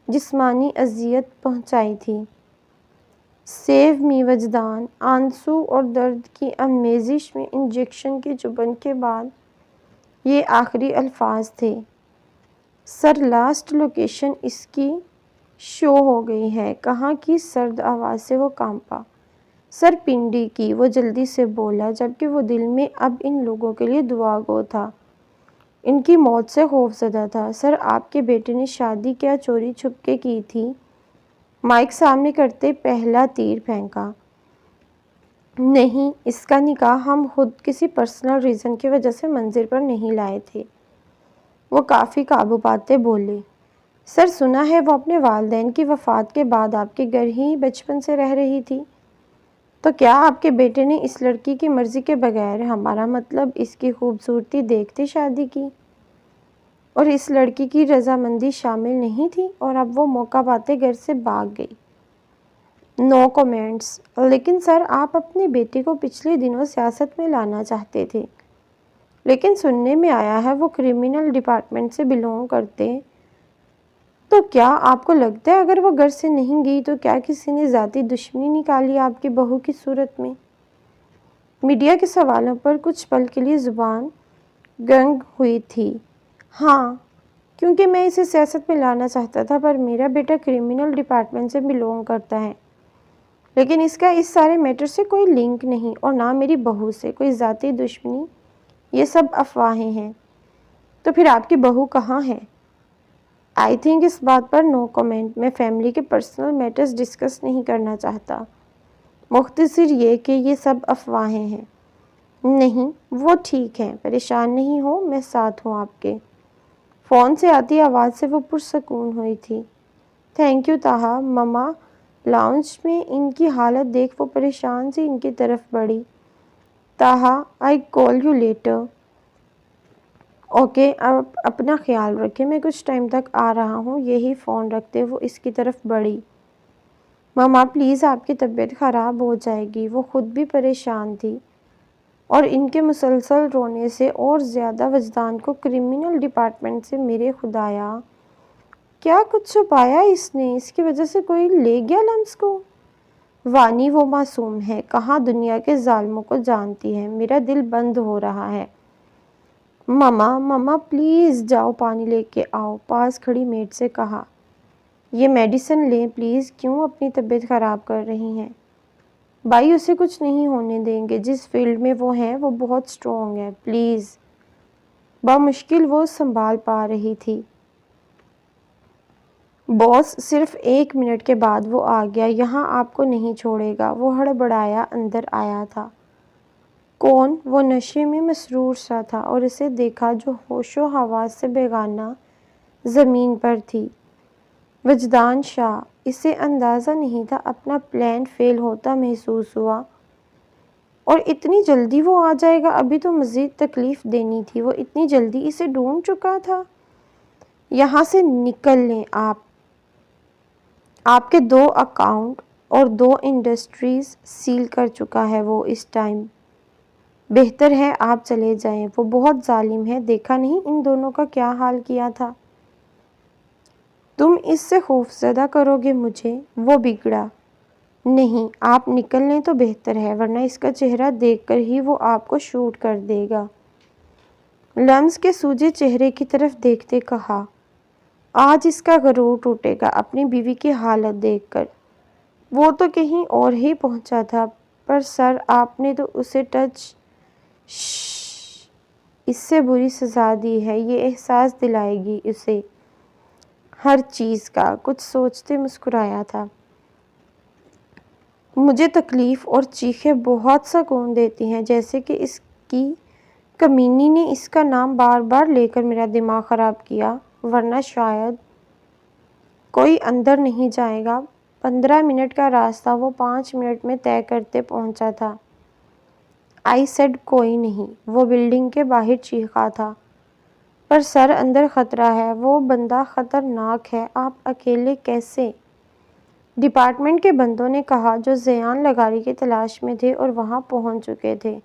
جسمانی اذیت پہنچائی تھی۔ سیو می وجدان۔ آنسو اور درد کی آمیزش میں انجیکشن کی چبھن کے بعد یہ آخری الفاظ تھے۔ سر، لاسٹ لوکیشن اس کی شو ہو گئی ہے۔ کہاں کی؟ سرد آواز سے وہ کانپا۔ سر، پنڈی کی، وہ جلدی سے بولا، جبکہ وہ دل میں اب ان لوگوں کے لیے دعا گو تھا، ان کی موت سے خوفزدہ تھا۔ سر، آپ کے بیٹے نے شادی کیا چوری چھپکے کی تھی؟ مائک سامنے کرتے پہلا تیر پھینکا۔ نہیں، اس کا نکاح ہم خود کسی پرسنل ریزن کی وجہ سے منظر پر نہیں لائے تھے۔ وہ کافی قابو پاتے بولے۔ سر، سنا ہے وہ اپنے والدین کی وفات کے بعد آپ کے گھر ہی بچپن سے رہ رہی تھی۔ تو کیا آپ کے بیٹے نے اس لڑکی کی مرضی کے بغیر، ہمارا مطلب اس کی خوبصورتی دیکھتے، شادی کی؟ اور اس لڑکی کی رضامندی شامل نہیں تھی، اور اب وہ موقع پاتے گھر سے بھاگ گئی۔ نو کومنٹس۔ لیکن سر، آپ اپنے بیٹے کو پچھلے دنوں سیاست میں لانا چاہتے تھے، لیکن سننے میں آیا ہے وہ کرمنل ڈپارٹمنٹ سے بلونگ کرتے۔ تو کیا آپ کو لگتا ہے اگر وہ گھر سے نہیں گئی تو کیا کسی نے ذاتی دشمنی نکالی آپ کی بہو کی صورت میں؟ میڈیا کے سوالوں پر کچھ پل کے لیے زبان گنگ ہوئی تھی۔ ہاں، کیونکہ میں اسے سیاست میں لانا چاہتا تھا، پر میرا بیٹا کرمنل ڈپارٹمنٹ سے بلونگ کرتا ہے، لیکن اس کا اس سارے میٹر سے کوئی لنک نہیں، اور نہ میری بہو سے کوئی ذاتی دشمنی۔ یہ سب افواہیں ہیں۔ تو پھر آپ کی بہو کہاں ہے؟ آئی تھنک اس بات پر نو کومنٹ۔ میں فیملی کے پرسنل میٹرز ڈسکس نہیں کرنا چاہتا۔ مختصر یہ کہ یہ سب افواہیں ہیں۔ نہیں، وہ ٹھیک ہے، پریشان نہیں ہو، میں ساتھ ہوں آپ کے۔ فون سے آتی آواز سے وہ پرسکون ہوئی تھی۔ Thank you Taha. Mama lounge میں ان کی حالت دیکھ وہ پریشان سی ان کی طرف بڑھی۔ طاہا، آئی کال یو لیٹر۔ اوکے، اب اپنا خیال رکھیں، میں کچھ ٹائم تک آ رہا ہوں۔ یہی فون رکھتے وہ اس کی طرف بڑھی۔ مما پلیز، آپ کی طبیعت خراب ہو جائے گی۔ وہ خود بھی پریشان تھی، اور ان کے مسلسل رونے سے اور زیادہ وجدان کو کرمنل ڈپارٹمنٹ سے۔ میرے خدایا، کیا کچھ چھپایا اس نے؟ اس کی وجہ سے کوئی لے گیا لمز کو؟ وانی وہ معصوم ہے، کہاں دنیا کے ظالموں کو جانتی ہے، میرا دل بند ہو رہا ہے۔ مما مما پلیز جاؤ پانی لے کے آؤ، پاس کھڑی میڈ سے کہا۔ یہ میڈیسن لیں پلیز، کیوں اپنی طبیعت خراب کر رہی ہیں؟ بھائی اسے کچھ نہیں ہونے دیں گے، جس فیلڈ میں وہ ہیں وہ بہت سٹرونگ ہے، پلیز۔ بمشکل وہ سنبھال پا رہی تھی۔ باس صرف 1 منٹ کے بعد وہ آ گیا، یہاں آپ کو نہیں چھوڑے گا، وہ ہڑبڑایا اندر آیا تھا۔ کون؟ وہ نشے میں مسرور سا تھا اور اسے دیکھا جو ہوش و حواس سے بیگانہ زمین پر تھی۔ وجدان شاہ۔ اسے اندازہ نہیں تھا، اپنا پلان فیل ہوتا محسوس ہوا۔ اور اتنی جلدی وہ آ جائے گا، ابھی تو مزید تکلیف دینی تھی، وہ اتنی جلدی اسے ڈھونڈ چکا تھا۔ یہاں سے نکل لیں آپ کے 2 اکاؤنٹ اور 2 انڈسٹریز سیل کر چکا ہے وہ اس ٹائم۔ بہتر ہے آپ چلے جائیں، وہ بہت ظالم ہے، دیکھا نہیں ان دونوں کا کیا حال کیا تھا۔ تم اس سے خوفزدہ کرو گے مجھے، وہ بگڑا۔ نہیں، آپ نکل لیں تو بہتر ہے، ورنہ اس کا چہرہ دیکھ کر ہی وہ آپ کو شوٹ کر دے گا۔ لمس کے سوجے چہرے کی طرف دیکھتے کہا۔ آج اس کا غرور ٹوٹے گا اپنی بیوی کی حالت دیکھ کر۔ وہ تو کہیں اور ہی پہنچا تھا، پر سر آپ نے تو اسے اس سے بری سزا دی ہے، یہ احساس دلائے گی اسے ہر چیز کا۔ کچھ سوچتے مسکرایا تھا۔ مجھے تکلیف اور چیخیں بہت سکون دیتی ہیں، جیسے کہ اس کی کمینی نے اس کا نام بار بار لے کر میرا دماغ خراب کیا، ورنہ شاید کوئی اندر نہیں جائے گا۔ 15 منٹ کا راستہ وہ 5 منٹ میں طے کرتے پہنچا تھا۔ آئی سیڈ کوئی نہیں، وہ بلڈنگ کے باہر چیخا تھا۔ پر سر اندر خطرہ ہے، وہ بندہ خطرناک ہے، آپ اکیلے کیسے؟ ڈپارٹمنٹ کے بندوں نے کہا جو زیان لغاری کی تلاش میں تھے اور وہاں پہنچ چکے تھے۔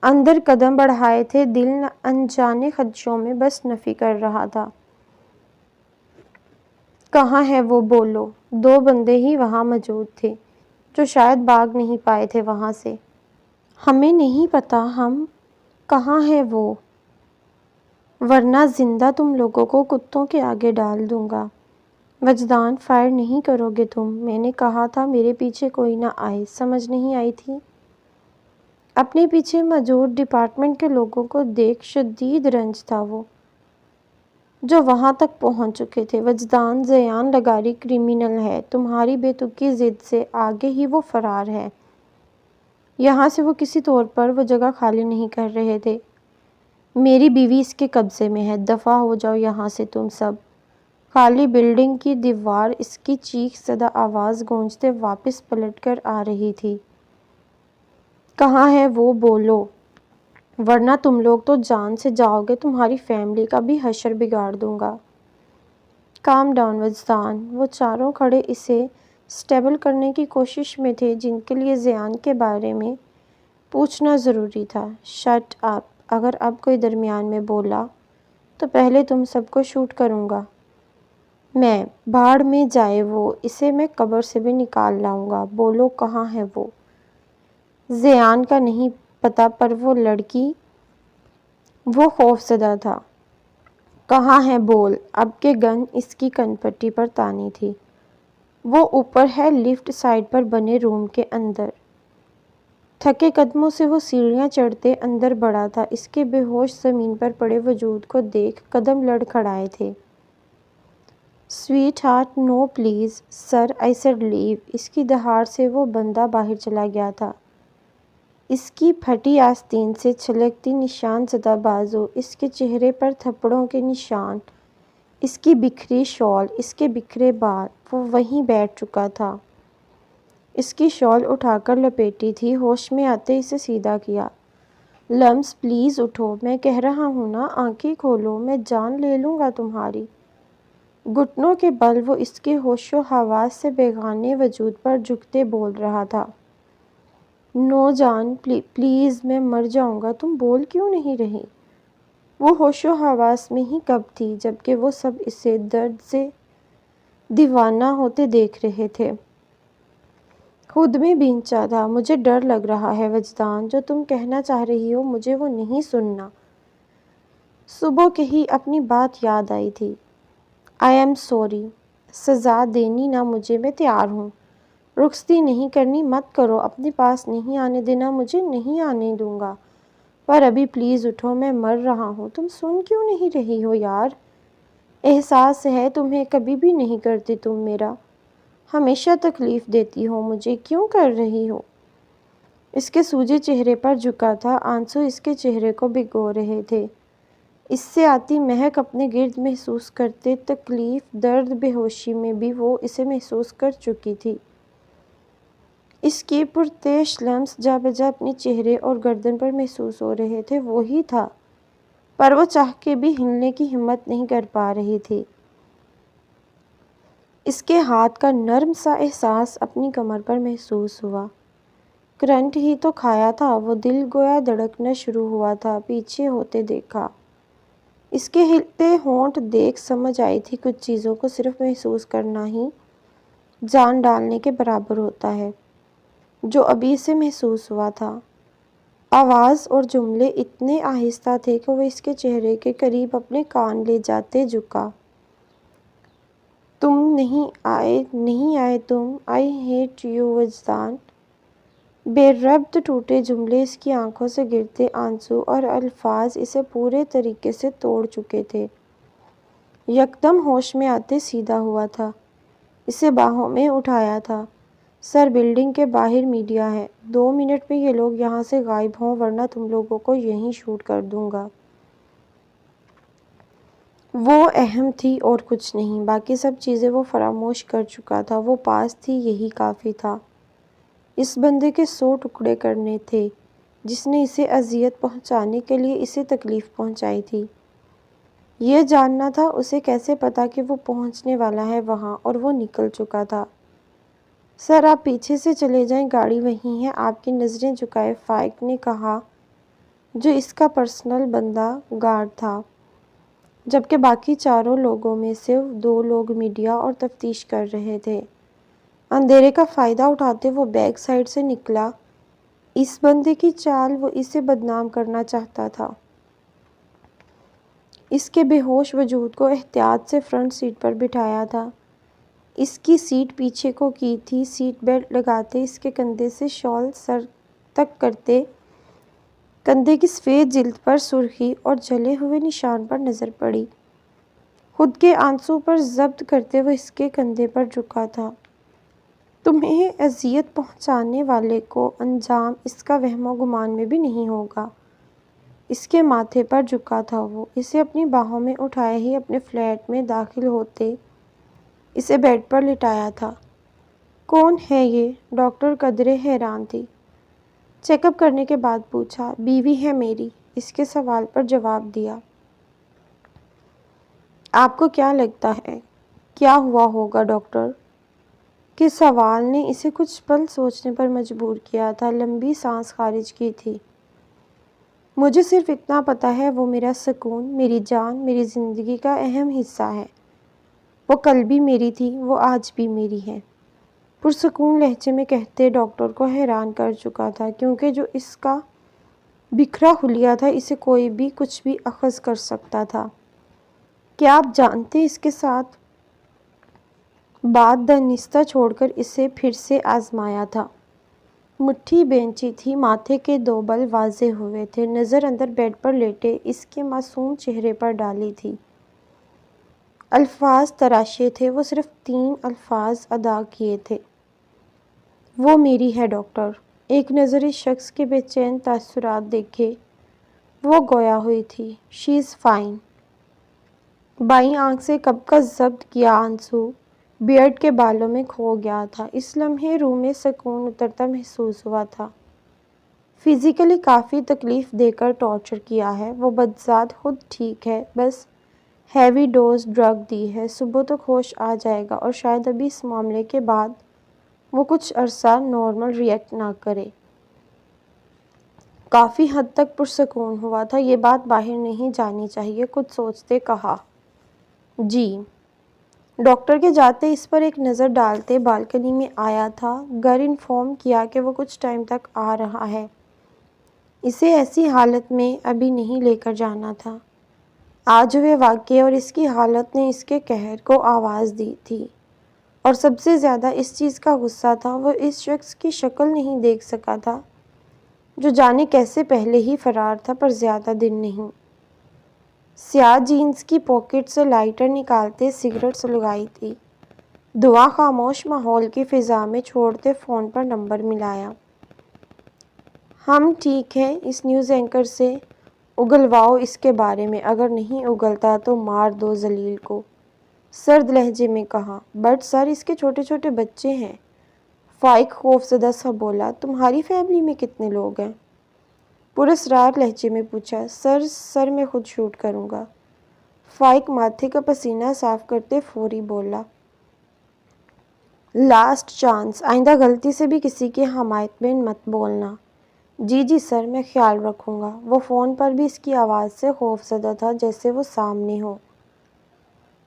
اندر قدم بڑھائے تھے، دل انجانے خدشوں میں بس نفی کر رہا تھا۔ کہاں ہے وہ؟ بولو۔ 2 بندے ہی وہاں موجود تھے، جو شاید بھاگ نہیں پائے تھے وہاں سے۔ ہمیں نہیں پتا ہم کہاں ہیں وہ، ورنہ زندہ تم لوگوں کو کتوں کے آگے ڈال دوں گا۔ وجدان فائر نہیں کرو گے تم، میں نے کہا تھا میرے پیچھے کوئی نہ آئے، سمجھ نہیں آئی تھی؟ اپنے پیچھے موجود ڈپارٹمنٹ کے لوگوں کو دیکھ شدید رنج تھا وہ، جو وہاں تک پہنچ چکے تھے۔ وجدان زیان لغاری کرمینل ہے، تمہاری بے تکی ضد سے آگے ہی وہ فرار ہے۔ یہاں سے وہ کسی طور پر وہ جگہ خالی نہیں کر رہے تھے۔ میری بیوی اس کے قبضے میں ہے، دفع ہو جاؤ یہاں سے تم سب۔ خالی بلڈنگ کی دیوار اس کی چیخ زدہ آواز گونجتے واپس پلٹ کر آ رہی تھی۔ کہاں ہے وہ؟ بولو، ورنہ تم لوگ تو جان سے جاؤ گے، تمہاری فیملی کا بھی حشر بگاڑ دوں گا۔ کام ڈاؤن وجدان۔ وہ چاروں کھڑے اسے سٹیبل کرنے کی کوشش میں تھے، جن کے لیے زیان کے بارے میں پوچھنا ضروری تھا۔ شٹ اپ، اگر اب کوئی درمیان میں بولا تو پہلے تم سب کو شوٹ کروں گا میں۔ بھاڑ میں جائے وہ، اسے میں قبر سے بھی نکال لاؤں گا۔ بولو کہاں ہے وہ؟ زیان کا نہیں پتا، پر وہ لڑکی، وہ خوفزدہ تھا۔ کہاں ہے بول؟ اب کے گن اس کی کن پٹی پر تانی تھی۔ وہ اوپر ہے، لیفٹ سائڈ پر بنے روم کے اندر۔ تھکے قدموں سے وہ سیڑھیاں چڑھتے اندر بڑھا تھا، اس کے بے ہوش زمین پر پڑے وجود کو دیکھ قدم لڑکھڑائے تھے۔ Sweet heart, no please, sir I said leave. اس کی دہاڑ سے وہ بندہ باہر چلا گیا تھا۔ اس کی پھٹی آستین سے چھلکتی نشان زدہ بازو، اس کے چہرے پر تھپڑوں کے نشان، اس کی بکھری شال، اس کے بکھرے بال۔ وہ وہیں بیٹھ چکا تھا، اس کی شال اٹھا کر لپیٹی تھی۔ ہوش میں آتے اسے سیدھا کیا۔ لمس پلیز اٹھو، میں کہہ رہا ہوں نا، آنکھیں کھولو، میں جان لے لوں گا تمہاری۔ گھٹنوں کے بل وہ اس کے ہوش و حواس سے بیگانے وجود پر جھکتے بول رہا تھا۔ نو جان، پلیز، میں مر جاؤں گا، تم بول کیوں نہیں رہی؟ وہ ہوش و حواس میں ہی کب تھی، جبکہ وہ سب اسے درد سے دیوانہ ہوتے دیکھ رہے تھے۔ خود میں بھینچا تھا۔ مجھے ڈر لگ رہا ہے وجدان، جو تم کہنا چاہ رہی ہو مجھے وہ نہیں سننا۔ صبح کہی اپنی بات یاد آئی تھی۔ آئی ایم سوری، سزا دینی نہ مجھے، میں تیار ہوں۔ رخصتی نہیں کرنی مت کرو، اپنے پاس نہیں آنے دینا مجھے، نہیں آنے دوں گا، پر ابھی پلیز اٹھو، میں مر رہا ہوں۔ تم سن کیوں نہیں رہی ہو یار؟ احساس ہے تمہیں، کبھی بھی نہیں کرتی تم میرا، ہمیشہ تکلیف دیتی ہو مجھے، کیوں کر رہی ہو؟ اس کے سوجے چہرے پر جھکا تھا، آنسو اس کے چہرے کو بھگو رہے تھے۔ اس سے آتی مہک اپنے گرد محسوس کرتے، تکلیف، درد، بے ہوشی میں بھی وہ اسے محسوس کر چکی تھی۔ اس کی پرتعش لمس جا بجا اپنے چہرے اور گردن پر محسوس ہو رہے تھے، وہی تھا، پر وہ چاہ کے بھی ہلنے کی ہمت نہیں کر پا رہی تھی۔ اس کے ہاتھ کا نرم سا احساس اپنی کمر پر محسوس ہوا۔ کرنٹ ہی تو کھایا تھا، وہ دل گویا دھڑکنا شروع ہوا تھا۔ پیچھے ہوتے دیکھا، اس کے ہلتے ہونٹ دیکھ سمجھ آئی تھی کچھ چیزوں کو صرف محسوس کرنا ہی جان ڈالنے کے برابر ہوتا ہے، جو ابھی اسے محسوس ہوا تھا۔ آواز اور جملے اتنے آہستہ تھے کہ وہ اس کے چہرے کے قریب اپنے کان لے جاتے جھکا۔ تم نہیں آئے تم، آئی ہیٹ یو وجدان۔ بے ربط ٹوٹے جملے، اس کی آنکھوں سے گرتے آنسو اور الفاظ اسے پورے طریقے سے توڑ چکے تھے۔ یکدم ہوش میں آتے سیدھا ہوا تھا، اسے باہوں میں اٹھایا تھا۔ سر، بلڈنگ کے باہر میڈیا ہے، 2 منٹ میں یہ لوگ یہاں سے غائب ہوں، ورنہ تم لوگوں کو یہیں شوٹ کر دوں گا۔ وہ اہم تھی اور کچھ نہیں، باقی سب چیزیں وہ فراموش کر چکا تھا۔ وہ پاس تھی، یہی کافی تھا۔ اس بندے کے 100 ٹکڑے کرنے تھے، جس نے اسے اذیت پہنچانے کے لیے اسے تکلیف پہنچائی تھی۔ یہ جاننا تھا، اسے کیسے پتا کہ وہ پہنچنے والا ہے وہاں، اور وہ نکل چکا تھا۔ سر، آپ پیچھے سے چلے جائیں، گاڑی وہیں ہے۔ آپ کی نظریں جھکائے فائق نے کہا، جو اس کا پرسنل بندہ گارڈ تھا، جبکہ باقی چاروں لوگوں میں صرف 2 لوگ میڈیا اور تفتیش کر رہے تھے۔ اندھیرے کا فائدہ اٹھاتے وہ بیک سائڈ سے نکلا۔ اس بندے کی چال، وہ اسے بدنام کرنا چاہتا تھا۔ اس کے بے ہوش وجود کو احتیاط سے فرنٹ سیٹ پر بٹھایا تھا۔ اس کی سیٹ پیچھے کو کی تھی۔ سیٹ بیلٹ لگاتے، اس کے کندھے سے شال سر تک کرتے، کندھے کی سفید جلد پر سرخی اور جلے ہوئے نشان پر نظر پڑی۔ خود کے آنسو پر ضبط کرتے وہ اس کے کندھے پر جھکا تھا۔ تمہیں اذیت پہنچانے والے کو انجام اس کا وہم و گمان میں بھی نہیں ہوگا۔ اس کے ماتھے پر جھکا تھا وہ، اسے اپنی باہوں میں اٹھائے ہی اپنے فلیٹ میں داخل ہوتے اسے بیڈ پر لٹایا تھا۔ کون ہے یہ؟ ڈاکٹر قدرے حیران تھی۔ چیک اپ کرنے کے بعد پوچھا۔ بیوی ہے میری، اس کے سوال پر جواب دیا۔ آپ کو کیا لگتا ہے کیا ہوا ہوگا ڈاکٹر؟ کے سوال نے اسے کچھ پل سوچنے پر مجبور کیا تھا۔ لمبی سانس خارج کی تھی۔ مجھے صرف اتنا پتا ہے، وہ میرا سکون، میری جان، میری زندگی کا اہم حصہ ہے۔ وہ کل بھی میری تھی، وہ آج بھی میری ہے، پرسکون لہجے میں کہتے ڈاکٹر کو حیران کر چکا تھا، کیونکہ جو اس کا بکھرا حلیہ تھا، اسے کوئی بھی کچھ بھی اخذ کر سکتا تھا۔ کیا آپ جانتے اس کے ساتھ بات دانستہ چھوڑ کر اسے پھر سے آزمایا تھا۔ مٹھی بینچی تھی، ماتھے کے 2 بل واضح ہوئے تھے، نظر اندر بیڈ پر لیٹے اس کے معصوم چہرے پر ڈالی تھی۔ الفاظ تراشے تھے، وہ صرف 3 الفاظ ادا کیے تھے۔ وہ میری ہے ڈاکٹر۔ ایک نظر اس شخص کے بے چین تاثرات دیکھے، وہ گویا ہوئی تھی۔ شی از فائن۔ بائیں آنکھ سے کب کا ضبط کیا آنسو بیئرڈ کے بالوں میں کھو گیا تھا۔ اس لمحے روح میں سکون اترتا محسوس ہوا تھا۔ فزیکلی کافی تکلیف دے کر ٹارچر کیا ہے، وہ بدذات خود ٹھیک ہے، بس ہیوی ڈوز ڈرگ دی ہے، صبح تک ہوش آ جائے گا، اور شاید ابھی اس معاملے کے بعد وہ کچھ عرصہ نارمل ری ایکٹ نہ کرے۔ کافی حد تک پرسکون ہوا تھا۔ یہ بات باہر نہیں جانی چاہیے، کچھ سوچتے کہا۔ جی ڈاکٹر کے جاتے اس پر ایک نظر ڈالتے بالکنی میں آیا تھا۔ گھر انفارم کیا کہ وہ کچھ ٹائم تک آ رہا ہے۔ اسے ایسی حالت میں ابھی نہیں لے کر جانا تھا۔ آج ہوئے واقعے اور اس کی حالت نے اس کے قہر کو آواز دی تھی، اور سب سے زیادہ اس چیز کا غصہ تھا وہ اس شخص کی شکل نہیں دیکھ سکا تھا جو جانے کیسے پہلے ہی فرار تھا پر زیادہ دن نہیں۔ سیاہ جینز کی پاکٹ سے لائٹر نکالتے سگریٹ سلگائی تھی۔ دعا خاموش ماحول کی فضا میں چھوڑتے فون پر نمبر ملایا۔ ہم ٹھیک ہیں، اس نیوز اینکر سے اگلواؤ اس کے بارے میں، اگر نہیں اگلتا تو مار دو ذلیل کو، سرد لہجے میں کہا۔ بٹ سر، اس کے چھوٹے چھوٹے بچے ہیں، فائق خوفزدہ سا بولا۔ تمہاری فیملی میں کتنے لوگ ہیں؟ پراسرار لہجے میں پوچھا۔ سر میں خود شوٹ کروں گا، فائق ماتھے کا پسینہ صاف کرتے فوری بولا۔ لاسٹ چانس، آئندہ غلطی سے بھی کسی کی حمایت میں مت بولنا۔ جی سر، میں خیال رکھوں گا۔ وہ فون پر بھی اس کی آواز سے خوفزدہ تھا جیسے وہ سامنے ہو۔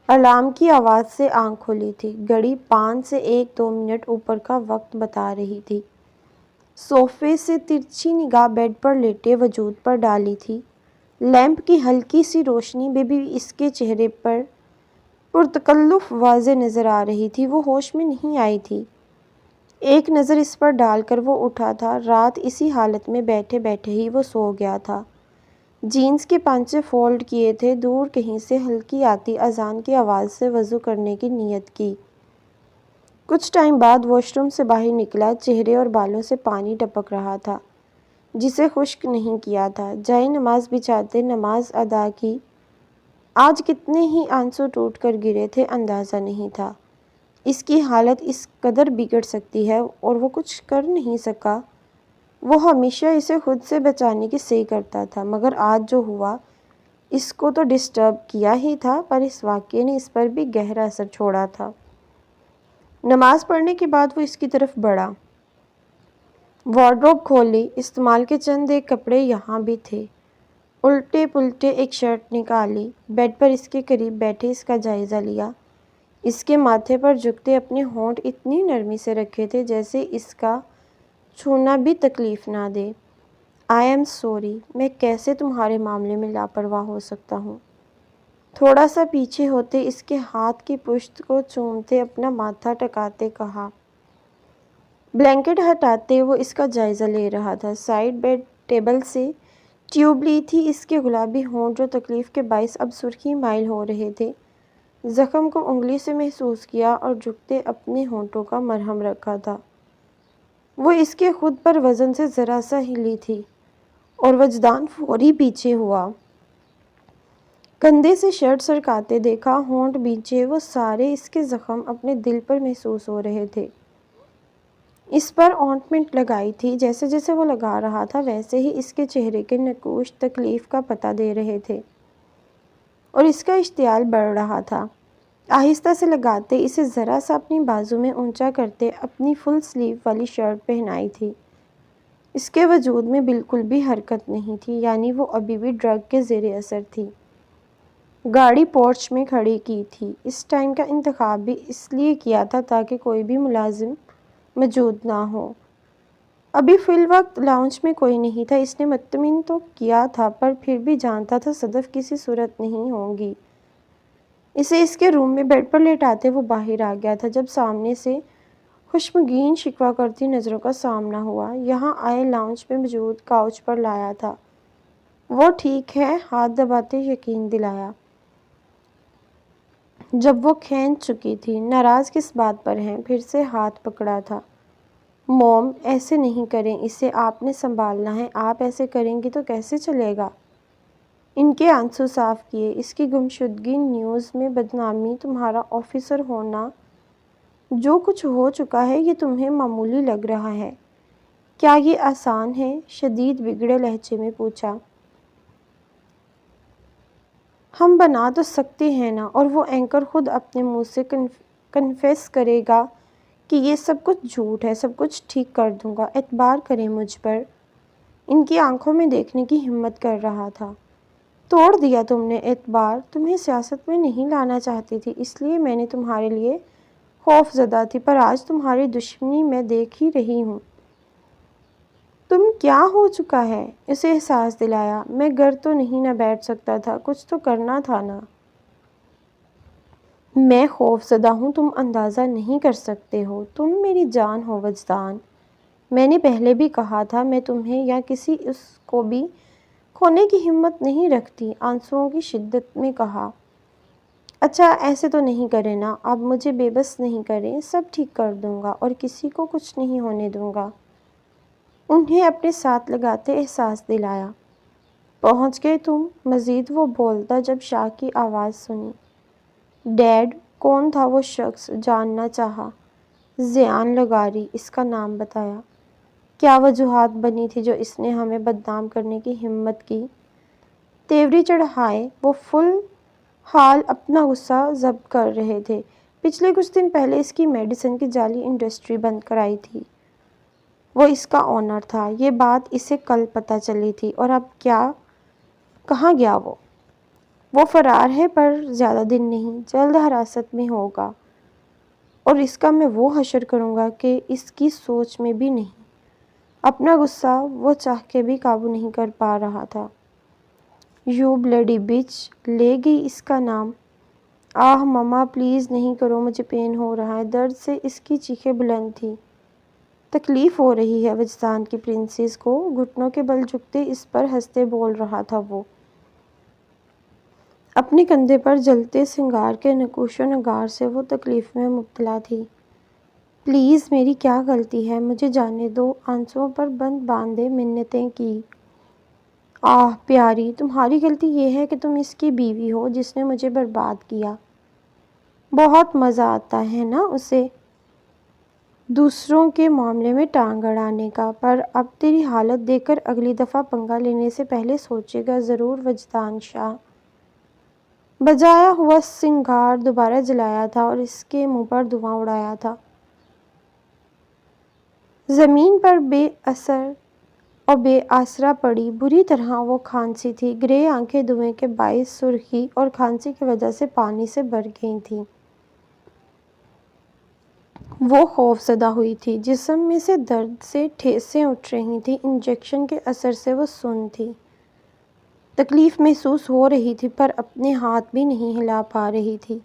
الارم کی آواز سے آنکھ کھلی تھی۔ گھڑی 5 سے 1-2 منٹ اوپر کا وقت بتا رہی تھی۔ صوفے سے ترچھی نگاہ بیڈ پر لیٹے وجود پر ڈالی تھی۔ لیمپ کی ہلکی سی روشنی میں بھی اس کے چہرے پر پرتکلف واضح نظر آ رہی تھی۔ وہ ہوش میں نہیں آئی تھی۔ ایک نظر اس پر ڈال کر وہ اٹھا تھا۔ رات اسی حالت میں بیٹھے بیٹھے ہی وہ سو گیا تھا۔ جینز کے پانچے فولڈ کیے تھے۔ دور کہیں سے ہلکی آتی اذان کی آواز سے وضو کرنے کی نیت کی۔ کچھ ٹائم بعد واش روم سے باہر نکلا۔ چہرے اور بالوں سے پانی ٹپک رہا تھا جسے خشک نہیں کیا تھا۔ جائے نماز بچھاتے نماز ادا کی۔ آج کتنے ہی آنسو ٹوٹ کر گرے تھے اندازہ نہیں تھا۔ اس کی حالت اس قدر بگڑ سکتی ہے اور وہ کچھ کر نہیں سکا۔ وہ ہمیشہ اسے خود سے بچانے کی صحیح کرتا تھا، مگر آج جو ہوا اس کو تو ڈسٹرب کیا ہی تھا، پر اس واقعے نے اس پر بھی گہرا اثر چھوڑا تھا۔ نماز پڑھنے کے بعد وہ اس کی طرف بڑھا۔ وارڈروب کھولی۔ استعمال کے چند ایک کپڑے یہاں بھی تھے۔ الٹے پلٹے ایک شرٹ نکالی۔ بیڈ پر اس کے قریب بیٹھے اس کا جائزہ لیا۔ اس کے ماتھے پر جھکتے اپنے ہونٹ اتنی نرمی سے رکھے تھے جیسے اس کا چھونا بھی تکلیف نہ دے۔ آئی ایم سوری، میں کیسے تمہارے معاملے میں لاپرواہ ہو سکتا ہوں؟ تھوڑا سا پیچھے ہوتے اس کے ہاتھ کی پشت کو چومتے اپنا ماتھا ٹکاتے کہا۔ بلینکٹ ہٹاتے وہ اس کا جائزہ لے رہا تھا۔ سائیڈ بیڈ ٹیبل سے ٹیوب لی تھی۔ اس کے گلابی ہونٹ جو تکلیف کے باعث اب سرخی مائل ہو رہے تھے۔ زخم کو انگلی سے محسوس کیا اور جھکتے اپنے ہونٹوں کا مرہم رکھا تھا۔ وہ اس کے خود پر وزن سے ذرا سا ہلی تھی اور وجدان فوری پیچھے ہوا۔ کندھے سے شرٹ سرکاتے دیکھا، ہونٹ بھینچے، وہ سارے اس کے زخم اپنے دل پر محسوس ہو رہے تھے۔ اس پر آئنٹمنٹ لگائی تھی۔ جیسے جیسے وہ لگا رہا تھا ویسے ہی اس کے چہرے کے نقوش تکلیف کا پتہ دے رہے تھے اور اس کا اشتعال بڑھ رہا تھا۔ آہستہ سے لگاتے اسے ذرا سا اپنی بازو میں اونچا کرتے اپنی فل سلیو والی شرٹ پہنائی تھی۔ اس کے وجود میں بالکل بھی حرکت نہیں تھی، یعنی وہ ابھی بھی ڈرگ کے زیر اثر تھی۔ گاڑی پورچ میں کھڑی کی تھی۔ اس ٹائم کا انتخاب بھی اس لیے کیا تھا تاکہ کوئی بھی ملازم موجود نہ ہو۔ ابھی فی الوقت لاؤنج میں کوئی نہیں تھا۔ اس نے مطمئن تو کیا تھا پر پھر بھی جانتا تھا صدف کسی صورت نہیں ہوں گی۔ اسے اس کے روم میں بیڈ پر لیٹاتے وہ باہر آ گیا تھا جب سامنے سے خشمگین شکوہ کرتی نظروں کا سامنا ہوا۔ یہاں آئے لاؤنج میں موجود کاؤچ پر لایا تھا۔ وہ ٹھیک ہے، ہاتھ دباتے یقین دلایا جب وہ کھینچ چکی تھی۔ ناراض کس بات پر ہیں؟ پھر سے ہاتھ پکڑا تھا۔ موم، ایسے نہیں کریں، اسے آپ نے سنبھالنا ہے، آپ ایسے کریں گی تو کیسے چلے گا؟ ان کے آنسو صاف کیے۔ اس کی گمشدگی، نیوز میں بدنامی، تمہارا آفیسر ہونا، جو کچھ ہو چکا ہے یہ تمہیں معمولی لگ رہا ہے؟ کیا یہ آسان ہے؟ شدید بگڑے لہجے میں پوچھا۔ ہم بنا تو سکتے ہیں نا، اور وہ اینکر خود اپنے منہ سے کنفیس کرے گا کہ یہ سب کچھ جھوٹ ہے۔ سب کچھ ٹھیک کر دوں گا، اعتبار کریں مجھ پر۔ ان کی آنکھوں میں دیکھنے کی ہمت کر رہا تھا۔ توڑ دیا تم نے اعتبار، تمہیں سیاست میں نہیں لانا چاہتی تھی، اس لیے میں نے تمہارے لیے خوف زدہ تھی، پر آج تمہاری دشمنی میں دیکھ ہی رہی ہوں۔ تم کیا ہو چکا ہے؟ اسے احساس دلایا۔ میں گھر تو نہیں نہ بیٹھ سکتا تھا، کچھ تو کرنا تھا نا۔ میں خوف زدہ ہوں، تم اندازہ نہیں کر سکتے ہو، تم میری جان ہو وجدان۔ میں نے پہلے بھی کہا تھا میں تمہیں یا کسی اس کو بھی کھونے کی ہمت نہیں رکھتی، آنسوؤں کی شدت میں کہا۔ اچھا ایسے تو نہیں کرے نا، اب مجھے بے بس نہیں کریں، سب ٹھیک کر دوں گا اور کسی کو کچھ نہیں ہونے دوں گا، انہیں اپنے ساتھ لگاتے احساس دلایا۔ پہنچ گئے تم؟ مزید وہ بولتا جب شاہ کی آواز سنی۔ ڈیڈ؟ کون تھا وہ شخص؟ جاننا چاہا۔ زیان لغاری، اس کا نام بتایا۔ کیا وجوہات بنی تھی جو اس نے ہمیں بدنام کرنے کی ہمت کی؟ تیوری چڑھائے وہ فل حال اپنا غصہ ضبط کر رہے تھے۔ پچھلے کچھ دن پہلے اس کی میڈیسن کی جعلی انڈسٹری بند کرائی تھی، وہ اس کا آنر تھا، یہ بات اسے کل پتہ چلی تھی، اور اب کہاں گیا وہ؟ وہ فرار ہے، پر زیادہ دن نہیں، جلد حراست میں ہوگا، اور اس کا میں وہ حشر کروں گا کہ اس کی سوچ میں بھی نہیں۔ اپنا غصہ وہ چاہ کے بھی قابو نہیں کر پا رہا تھا۔ یو بلڈی بچ، لے گئی اس کا نام۔ آہ مما پلیز نہیں کرو، مجھے پین ہو رہا ہے۔ درد سے اس کی چیخیں بلند تھیں۔ تکلیف ہو رہی ہے وجدان کی پرنسس کو، گھٹنوں کے بل جھکتے اس پر ہنستے بول رہا تھا وہ۔ اپنے کندھے پر جلتے سنگار کے نقوش و نگار سے وہ تکلیف میں مبتلا تھی۔ پلیز میری کیا غلطی ہے، مجھے جانے دو، آنسوؤں پر بند باندھے منتیں کی۔ آہ پیاری، تمہاری غلطی یہ ہے کہ تم اس کی بیوی ہو جس نے مجھے برباد کیا۔ بہت مزہ آتا ہے نا اسے دوسروں کے معاملے میں ٹانگ اڑانے کا، پر اب تیری حالت دیکھ کر اگلی دفعہ پنگا لینے سے پہلے سوچے گا ضرور وجدان شاہ۔ بجھایا ہوا سنگار دوبارہ جلایا تھا اور اس کے منہ پر دھواں اڑایا تھا۔ زمین پر بے اثر اور بے آسرا پڑی، بری طرح وہ کھانسی تھی، گرے آنکھیں دھویں کے باعث سرخی اور کھانسی کی وجہ سے پانی سے بھر گئی تھیں۔ وہ خوف زدہ ہوئی تھی، جسم میں سے درد سے ٹھیسیں اٹھ رہی تھیں، انجیکشن کے اثر سے وہ سن تھی۔ تکلیف محسوس ہو رہی تھی، پر اپنے ہاتھ بھی نہیں ہلا پا رہی تھی۔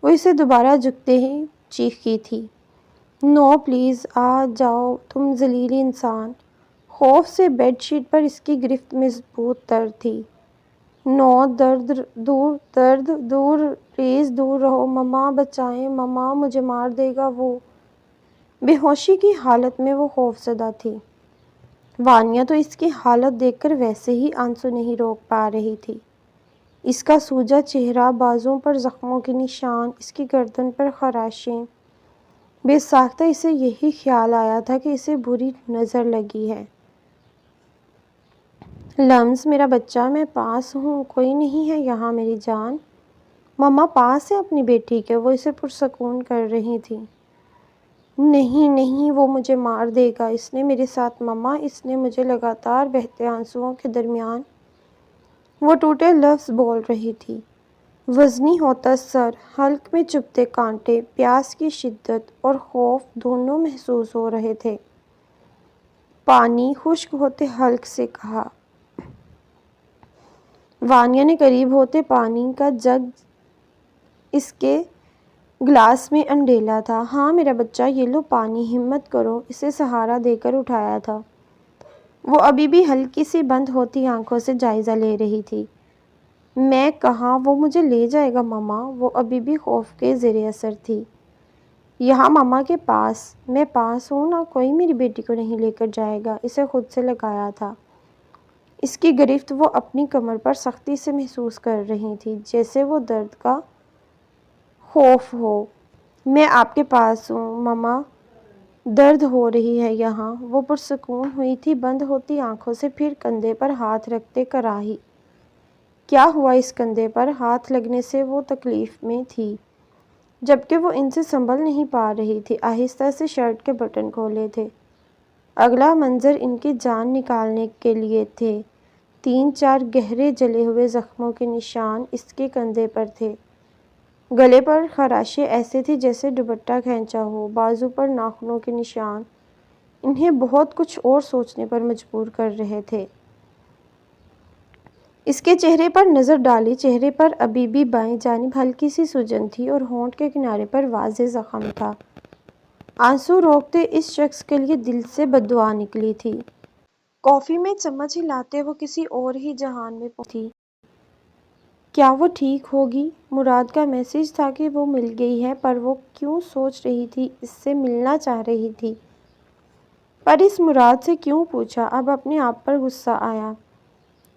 وہ اسے دوبارہ جھکتے ہی چیخی تھی۔ نو پلیز، آ جاؤ تم ذلیل انسان۔ خوف سے بیڈ شیٹ پر اس کی گرفت مضبوط تر تھی۔ نو، درد دور، پلیز دور رہو، مما بچائیں، مما مجھے مار دے گا وہ۔ بے ہوشی کی حالت میں وہ خوف زدہ تھی۔ وانیا تو اس کی حالت دیکھ کر ویسے ہی آنسو نہیں روک پا رہی تھی۔ اس کا سوجا چہرہ، بازوؤں پر زخموں کے نشان، اس کی گردن پر خراشیں۔ بے ساختہ اسے یہی خیال آیا تھا کہ اسے بری نظر لگی ہے۔ لمز، میرا بچہ، میں پاس ہوں، کوئی نہیں ہے یہاں میری جان۔ مما پاس ہے اپنی بیٹی کے، وہ اسے پرسکون کر رہی تھی۔ نہیں، وہ مجھے مار دے گا، اس نے میرے ساتھ مما، اس نے مجھے۔ لگاتار بہتے آنسوؤں کے درمیان وہ ٹوٹے لفظ بول رہی تھی۔ وزنی ہوتا سر، حلق میں چبھتے کانٹے، پیاس کی شدت اور خوف دونوں محسوس ہو رہے تھے۔ پانی، خشک ہوتے حلق سے کہا۔ وانیا نے قریب ہوتے پانی کا جگ اس کے گلاس میں انڈیلا تھا۔ ہاں میرا بچہ، یہ لو پانی، ہمت کرو، اسے سہارا دے کر اٹھایا تھا۔ وہ ابھی بھی ہلکی سی بند ہوتی آنکھوں سے جائزہ لے رہی تھی۔ میں کہاں، وہ مجھے لے جائے گا مما، وہ ابھی بھی خوف کے زیر اثر تھی۔ یہاں مما کے پاس، میں پاس ہوں نا، کوئی میری بیٹی کو نہیں لے کر جائے گا، اسے خود سے لگایا تھا۔ اس کی گرفت وہ اپنی کمر پر سختی سے محسوس کر رہی تھی، جیسے وہ درد کا خوف ہو۔ میں آپ کے پاس ہوں مما، درد ہو رہی ہے یہاں۔ وہ پرسکون ہوئی تھی بند ہوتی آنکھوں سے، پھر کندھے پر ہاتھ رکھتے کراہی۔ کیا ہوا اس کندھے پر؟ ہاتھ لگنے سے وہ تکلیف میں تھی، جبکہ وہ ان سے سنبھل نہیں پا رہی تھی۔ آہستہ سے شرٹ کے بٹن کھولے تھے۔ اگلا منظر ان کی جان نکالنے کے لیے تھے۔ 3-4 گہرے جلے ہوئے زخموں کے نشان اس کے کندھے پر تھے۔ گلے پر خراشیں ایسے تھی جیسے دوپٹہ کھینچا ہو، بازو پر ناخنوں کے نشان انہیں بہت کچھ اور سوچنے پر مجبور کر رہے تھے۔ اس کے چہرے پر نظر ڈالی، چہرے پر ابھی بھی بائیں جانب ہلکی سی سوجن تھی اور ہونٹ کے کنارے پر واضح زخم تھا۔ آنسو روکتے اس شخص کے لیے دل سے بد دعا نکلی تھی۔ کافی میں چمچ ہلاتے وہ کسی اور ہی جہان میں پہنچی تھی۔ کیا وہ ٹھیک ہوگی؟ مراد کا میسج تھا کہ وہ مل گئی ہے، پر وہ کیوں سوچ رہی تھی اس سے ملنا چاہ رہی تھی، پر اس مراد سے کیوں پوچھا؟ اب اپنے آپ پر غصہ آیا۔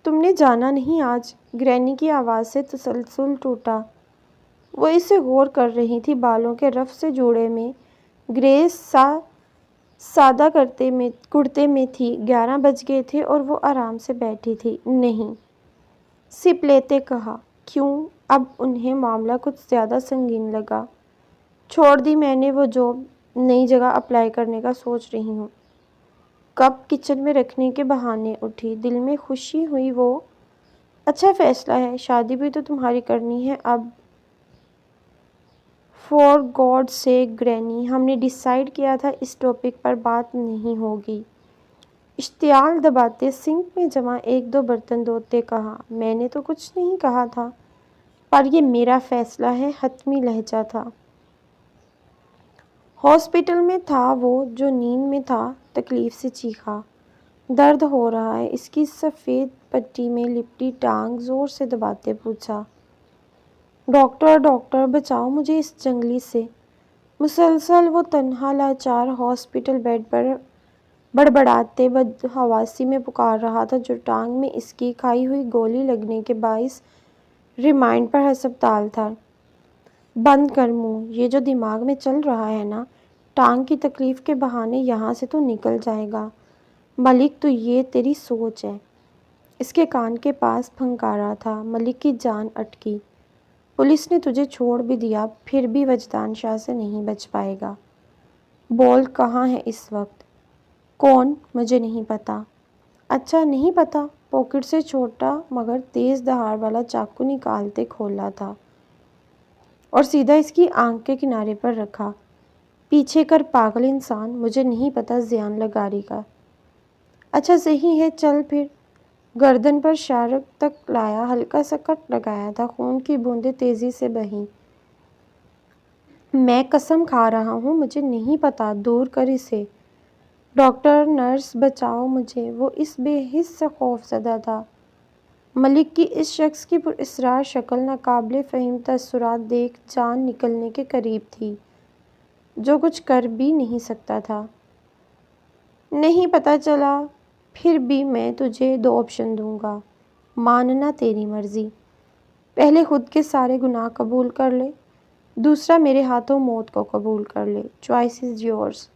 تم نے جانا نہیں آج؟ گرینی کی آواز سے تسلسل ٹوٹا۔ وہ اسے غور کر رہی تھی، بالوں کے رف سے جوڑے میں گریس سادہ کرتے میں تھی۔ 11 بج گئے تھے اور وہ آرام سے بیٹھی تھی۔ نہیں، سپ لیتے کہا۔ کیوں؟ اب انہیں معاملہ کچھ زیادہ سنگین لگا۔ چھوڑ دی میں نے وہ جاب، نئی جگہ اپلائی کرنے کا سوچ رہی ہوں۔ کپ کچن میں رکھنے کے بہانے اٹھی، دل میں خوشی ہوئی۔ وہ اچھا فیصلہ ہے، شادی بھی تو تمہاری کرنی ہے اب۔ فور گاڈ سیک گرینی، ہم نے ڈیسائیڈ کیا تھا اس ٹاپک پر بات نہیں ہوگی۔ اشتعال دباتے سنک میں جمع 1-2 برتن دھوتے کہا۔ میں نے تو کچھ نہیں کہا تھا، پر یہ میرا فیصلہ ہے، حتمی لہجہ تھا۔ ہاسپٹل میں تھا وہ جو نیند میں تھا، تکلیف سے چیخا۔ درد ہو رہا ہے؟ اس کی سفید پٹی میں لپٹی ٹانگ زور سے دباتے پوچھا۔ ڈاکٹر ڈاکٹر بچاؤ مجھے اس جنگلی سے۔ مسلسل وہ تنہا لاچار ہاسپٹل بیڈ پر بڑبڑاتے بدحواسی میں پکار رہا تھا جو ٹانگ میں اس کی کھائی ہوئی گولی لگنے کے باعث ریمانڈ پر ہسپتال تھا۔ بند کر منہ، یہ جو دماغ میں چل رہا ہے نا، ٹانگ کی تکلیف کے بہانے یہاں سے تو نکل جائے گا۔ ملک تو یہ تیری سوچ ہے۔ اس کے کان کے پاس پھنکارا تھا۔ ملک کی جان اٹکی۔ پولیس نے تجھے چھوڑ بھی دیا، پھر بھی وجدان شاہ سے نہیں بچ پائے گا۔ بول کہاں ہے اس وقت؟ کون؟ مجھے نہیں پتا۔ اچھا نہیں پتا؟ پاکٹ سے چھوٹا مگر تیز دھار والا چاقو نکالتے کھولا تھا اور سیدھا اس کی آنکھ کے کنارے پر رکھا۔ پیچھے کر پاگل انسان، مجھے نہیں پتا زیان لگاری کا۔ اچھا صحیح ہے، چل پھر۔ گردن پر شارک تک لایا، ہلکا سا کٹ لگایا تھا، خون کی بوندیں تیزی سے بہیں۔ میں قسم کھا رہا ہوں مجھے نہیں پتا، دور کر اسے۔ ڈاکٹر، نرس، بچاؤ مجھے۔ وہ اس بے حس سے خوف زدہ تھا۔ ملک کی اس شخص کی پراسرار شکل ناقابل فہم تاثرات دیکھ جان نکلنے کے قریب تھی، جو کچھ کر بھی نہیں سکتا تھا۔ نہیں پتا چلا؟ پھر بھی میں تجھے 2 آپشن دوں گا، ماننا تیری مرضی۔ پہلے خود کے سارے گناہ قبول کر لے، دوسرا میرے ہاتھوں موت کو قبول کر لے۔ Choice is yours.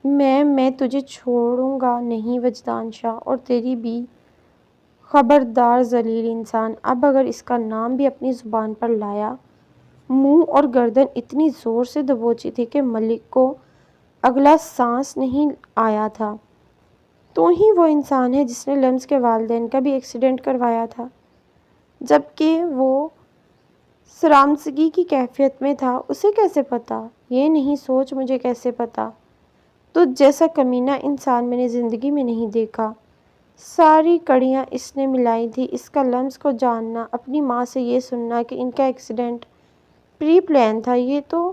میں تجھے چھوڑوں گا نہیں وجدان شاہ، اور تیری بھی۔ خبردار ذلیل انسان، اب اگر اس کا نام بھی اپنی زبان پر لایا۔ منہ اور گردن اتنی زور سے دبوچی تھی کہ ملک کو اگلا سانس نہیں آیا تھا۔ تو ہی وہ انسان ہے جس نے لمز کے والدین کا بھی ایکسیڈنٹ کروایا تھا، جبکہ وہ شرمندگی کی کیفیت میں تھا۔ اسے کیسے پتا؟ یہ نہیں سوچ مجھے کیسے پتا؟ تجھ جیسا کمینہ انسان میں نے زندگی میں نہیں دیکھا۔ ساری کڑیاں اس نے ملائی تھی، اس کا لمز کو جاننا، اپنی ماں سے یہ سننا کہ ان کا ایکسیڈنٹ پری پلان تھا، یہ تو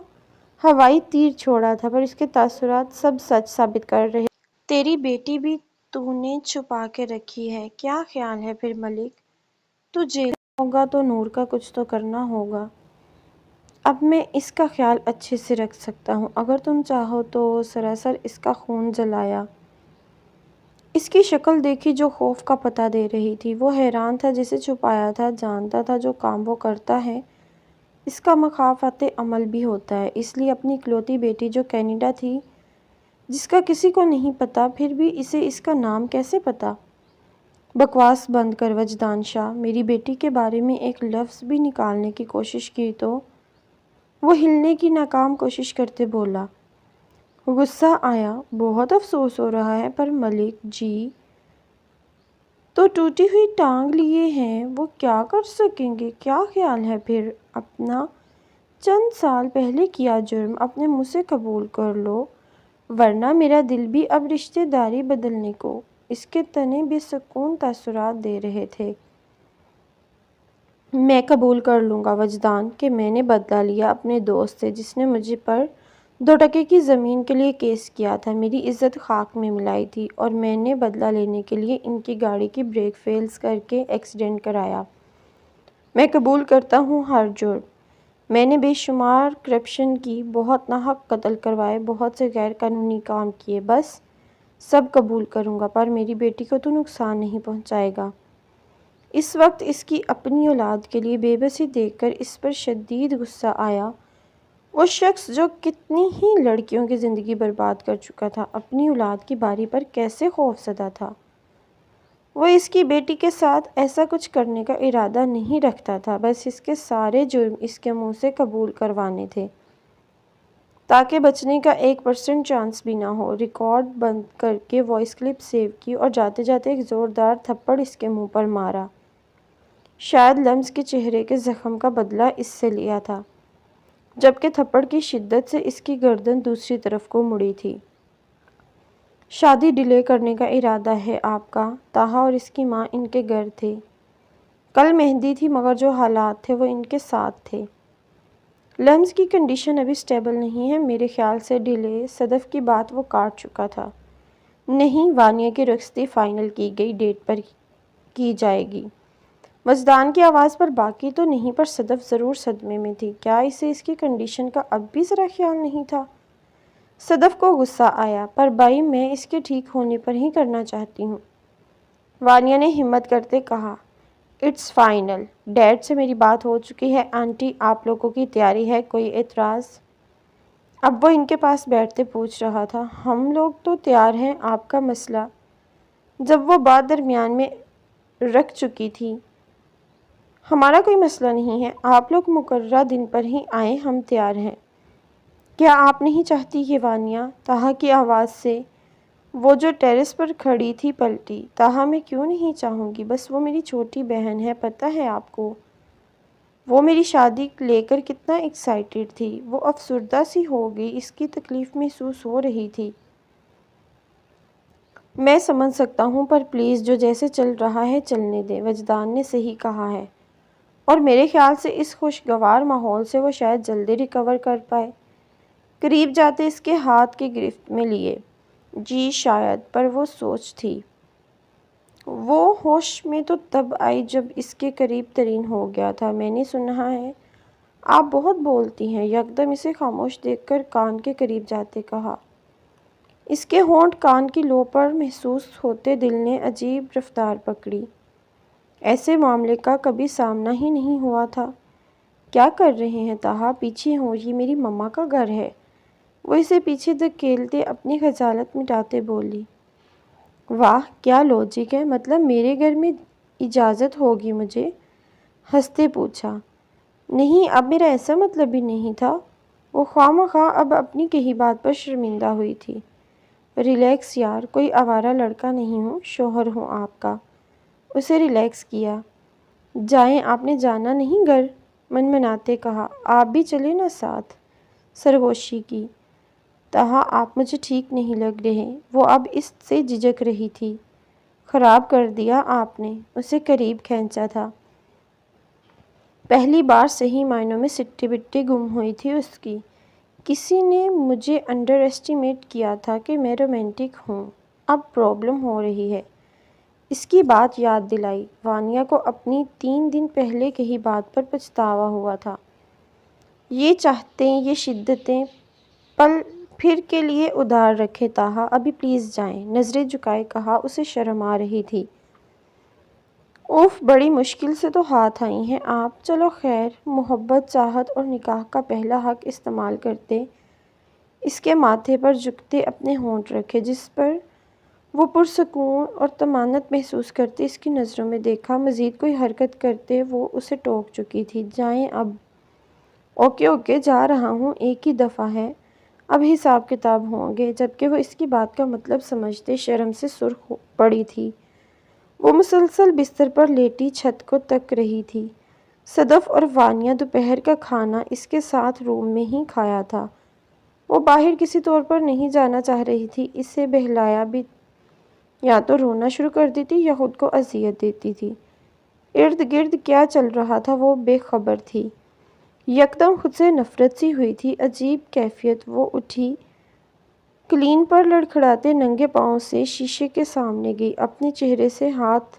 ہوائی تیر چھوڑا تھا، پر اس کے تاثرات سب سچ ثابت کر رہے۔ تیری بیٹی بھی تو نے چھپا کے رکھی ہے۔ کیا خیال ہے پھر ملک؟ تو جیل میں ہوگا تو نور کا کچھ تو کرنا ہوگا۔ اب میں اس کا خیال اچھے سے رکھ سکتا ہوں، اگر تم چاہو تو۔ سراسر اس کا خون جلایا۔ اس کی شکل دیکھی جو خوف کا پتہ دے رہی تھی۔ وہ حیران تھا جسے چھپایا تھا، جانتا تھا جو کام وہ کرتا ہے اس کا مخافات عمل بھی ہوتا ہے، اس لیے اپنی اکلوتی بیٹی جو کینیڈا تھی، جس کا کسی کو نہیں پتا، پھر بھی اسے اس کا نام کیسے پتا؟ بکواس بند کر وجدان شاہ، میری بیٹی کے بارے میں ایک لفظ بھی نکالنے کی کوشش کی تو؟ وہ ہلنے کی ناکام کوشش کرتے بولا۔ غصہ آیا، بہت افسوس ہو رہا ہے، پر ملک جی تو ٹوٹی ہوئی ٹانگ لیے ہیں، وہ کیا کر سکیں گے؟ کیا خیال ہے پھر اپنا چند سال پہلے کیا جرم اپنے منہ سے قبول کر لو، ورنہ میرا دل بھی اب رشتے داری بدلنے کو اس کے تنے بے سکون تاثرات دے رہے تھے۔ میں قبول کر لوں گا وجدان کہ میں نے بدلہ لیا اپنے دوست سے جس نے مجھے پر 2 ٹکے کی زمین کے لیے کیس کیا تھا، میری عزت خاک میں ملائی تھی، اور میں نے بدلہ لینے کے لیے ان کی گاڑی کی بریک فیلز کر کے ایکسیڈنٹ کرایا۔ میں قبول کرتا ہوں ہر جرم۔ میں نے بے شمار کرپشن کی، بہت ناحق قتل کروائے، بہت سے غیر قانونی کام کیے، بس سب قبول کروں گا، پر میری بیٹی کو تو نقصان نہیں پہنچائے گا۔ اس وقت اس کی اپنی اولاد کے لیے بے بسی دیکھ کر اس پر شدید غصہ آیا۔ وہ شخص جو کتنی ہی لڑکیوں کی زندگی برباد کر چکا تھا، اپنی اولاد کی باری پر کیسے خوفزدہ تھا؟ وہ اس کی بیٹی کے ساتھ ایسا کچھ کرنے کا ارادہ نہیں رکھتا تھا، بس اس کے سارے جرم اس کے منہ سے قبول کروانے تھے تاکہ بچنے کا 1% چانس بھی نہ ہو۔ ریکارڈ بند کر کے وائس کلپ سیو کی اور جاتے جاتے ایک زوردار تھپڑ اس کے منہ پر مارا۔ شاید لمز کے چہرے کے زخم کا بدلہ اس سے لیا تھا، جبکہ تھپڑ کی شدت سے اس کی گردن دوسری طرف کو مڑی تھی۔ شادی ڈیلے کرنے کا ارادہ ہے آپ کا؟ طاہا اور اس کی ماں ان کے گھر تھے۔ کل مہندی تھی، مگر جو حالات تھے وہ ان کے ساتھ تھے۔ لمز کی کنڈیشن ابھی سٹیبل نہیں ہے، میرے خیال سے ڈیلے صدف کی بات وہ کاٹ چکا تھا۔ نہیں، وانیا کی رخصتی فائنل کی گئی ڈیٹ پر کی جائے گی۔ وجدان کی آواز پر باقی تو نہیں، پر صدف ضرور صدمے میں تھی۔ کیا اسے اس کی کنڈیشن کا اب بھی ذرا خیال نہیں تھا؟ صدف کو غصہ آیا، پر بھائی میں اس کے ٹھیک ہونے پر ہی کرنا چاہتی ہوں۔ وانیا نے ہمت کرتے کہا، اٹس فائنل، ڈیڈ سے میری بات ہو چکی ہے، آنٹی آپ لوگوں کی تیاری ہے، کوئی اعتراض؟ اب وہ ان کے پاس بیٹھتے پوچھ رہا تھا، ہم لوگ تو تیار ہیں، آپ کا مسئلہ؟ جب وہ بات درمیان میں رکھ چکی تھی، ہمارا کوئی مسئلہ نہیں ہے، آپ لوگ مقررہ دن پر ہی آئیں، ہم تیار ہیں۔ کیا آپ نہیں چاہتی یہ وانیا؟ طاہا کی آواز سے وہ جو ٹیرس پر کھڑی تھی پلٹی۔ طاہا میں کیوں نہیں چاہوں گی، بس وہ میری چھوٹی بہن ہے، پتہ ہے آپ کو وہ میری شادی لے کر کتنا ایکسائٹڈ تھی۔ وہ افسردہ سی ہو گئی، اس کی تکلیف محسوس ہو رہی تھی۔ میں سمجھ سکتا ہوں، پر پلیز جو جیسے چل رہا ہے چلنے دیں، وجدان نے صحیح کہا ہے، اور میرے خیال سے اس خوشگوار ماحول سے وہ شاید جلدی ریکور کر پائے۔ قریب جاتے اس کے ہاتھ کی گرفت میں لیے، جی شاید، پر وہ سوچ تھی۔ وہ ہوش میں تو تب آئی جب اس کے قریب ترین ہو گیا تھا۔ میں نے سنا ہے آپ بہت بولتی ہیں، یکدم اسے خاموش دیکھ کر کان کے قریب جاتے کہا۔ اس کے ہونٹ کان کی لو پر محسوس ہوتے دل نے عجیب رفتار پکڑی۔ ایسے معاملے کا کبھی سامنا ہی نہیں ہوا تھا۔ کیا کر رہے ہیں طاہا؟ پیچھے ہوں، یہ میری مما کا گھر ہے۔ وہ اسے پیچھے دھکیلتے اپنی خجالت مٹاتے بولی۔ واہ کیا لوجک ہے، مطلب میرے گھر میں اجازت ہوگی مجھے؟ ہنستے پوچھا۔ نہیں، اب میرا ایسا مطلب بھی نہیں تھا۔ وہ خواہ اب اپنی کہی بات پر شرمندہ ہوئی تھی۔ ریلیکس یار، کوئی آوارہ لڑکا نہیں ہوں، شوہر ہوں آپ کا۔ اسے ریلیکس کیا۔ جائیں، آپ نے جانا نہیں گھر؟ منمناتے کہا۔ آپ بھی چلیں نا ساتھ؟ سرگوشی کی۔ طاہا آپ مجھے ٹھیک نہیں لگ رہے۔ وہ اب اس سے جھجک رہی تھی۔ خراب کر دیا آپ نے، اسے قریب کھینچا تھا۔ پہلی بار صحیح معنوں میں سٹی بٹی گم ہوئی تھی اس کی۔ کسی نے مجھے انڈر ایسٹیمیٹ کیا تھا کہ میں رومانٹک ہوں، اب پرابلم ہو رہی ہے۔ اس کی بات یاد دلائی وانیا کو اپنی 3 دن پہلے کہی بات پر پچھتاوا ہوا تھا۔ یہ چاہتیں، یہ شدتیں پل پھر کے لیے ادھار رکھے طاہا، ابھی پلیز جائیں، نظریں جھکائے کہا، اسے شرم آ رہی تھی۔ اوف، بڑی مشکل سے تو ہاتھ آئی ہیں آپ، چلو خیر۔ محبت، چاہت اور نکاح کا پہلا حق استعمال کرتے اس کے ماتھے پر جھکتے اپنے ہونٹ رکھے، جس پر وہ پرسکون اور طمانت محسوس کرتے اس کی نظروں میں دیکھا۔ مزید کوئی حرکت کرتے وہ اسے ٹوک چکی تھی۔ جائیں اب۔ اوکے جا رہا ہوں، ایک ہی دفعہ ہے، اب حساب کتاب ہوں گے۔ جبکہ وہ اس کی بات کا مطلب سمجھتے شرم سے سرخ پڑی تھی، وہ مسلسل بستر پر لیٹی چھت کو تک رہی تھی۔ صدف اور وانیہ دوپہر کا کھانا اس کے ساتھ روم میں ہی کھایا تھا۔ وہ باہر کسی طور پر نہیں جانا چاہ رہی تھی۔ اسے بہلایا بھی یا تو رونا شروع کر دیتی یا خود کو اذیت دیتی تھی۔ ارد گرد کیا چل رہا تھا وہ بے خبر تھی۔ یکدم خود سے نفرت سی ہوئی تھی، عجیب کیفیت۔ وہ اٹھی، کلین پر لڑکھڑاتے ننگے پاؤں سے شیشے کے سامنے گئی، اپنے چہرے سے ہاتھ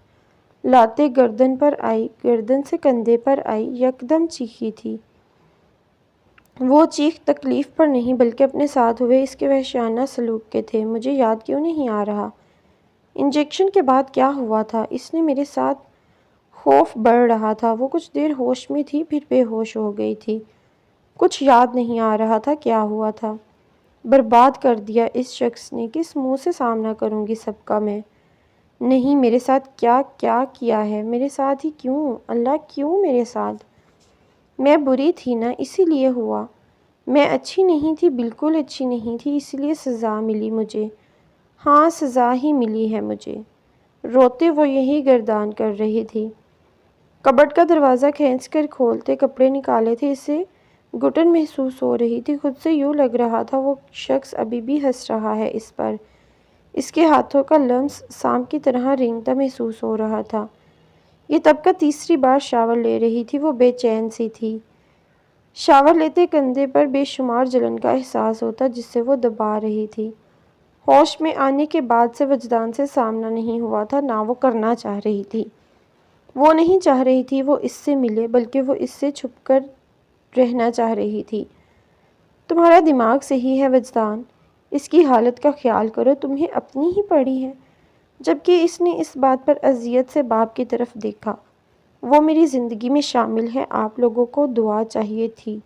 لاتے گردن پر آئی، گردن سے کندھے پر آئی، یکدم چیخی تھی۔ وہ چیخ تکلیف پر نہیں بلکہ اپنے ساتھ ہوئے اس کے وحشیانہ سلوک کے تھے۔ مجھے یاد کیوں نہیں آ رہا؟ انجیکشن کے بعد کیا ہوا تھا؟ اس نے میرے ساتھ خوف بڑھ رہا تھا۔ وہ کچھ دیر ہوش میں تھی، پھر بے ہوش ہو گئی تھی۔ کچھ یاد نہیں آ رہا تھا کیا ہوا تھا۔ برباد کر دیا اس شخص نے، کس منہ سے سامنا کروں گی سب کا میں؟ نہیں، میرے ساتھ کیا کیا کیا ہے؟ میرے ساتھ ہی کیوں؟ اللہ کیوں میرے ساتھ؟ میں بری تھی نا، اسی لیے ہوا۔ میں اچھی نہیں تھی، بالکل اچھی نہیں تھی، اسی لیے سزا ملی مجھے۔ ہاں، سزا ہی ملی ہے مجھے۔ روتے وہ یہی گردان کر رہی تھی۔ کبرڈ کا دروازہ کھینچ کر کھولتے کپڑے نکالے تھے، اسے گھٹن محسوس ہو رہی تھی۔ خود سے یوں لگ رہا تھا وہ شخص ابھی بھی ہنس رہا ہے اس پر۔ اس کے ہاتھوں کا لمس سانپ کی طرح رینگتا محسوس ہو رہا تھا۔ یہ تب کا تیسری بار شاور لے رہی تھی۔ وہ بے چین سی تھی۔ شاور لیتے کندھے پر بے شمار جلن کا احساس ہوتا جس سے وہ دبا رہی تھی۔ ہوش میں آنے کے بعد سے وجدان سے سامنا نہیں ہوا تھا، نہ وہ کرنا چاہ رہی تھی۔ وہ نہیں چاہ رہی تھی وہ اس سے ملے، بلکہ وہ اس سے چھپ کر رہنا چاہ رہی تھی۔ تمہارا دماغ صحیح ہے وجدان، اس کی حالت کا خیال کرو، تمہیں اپنی ہی پڑی ہے۔ جبکہ اس نے اس بات پر اذیت سے باپ کی طرف دیکھا۔ وہ میری زندگی میں شامل ہے، آپ لوگوں کو دعا چاہیے تھی،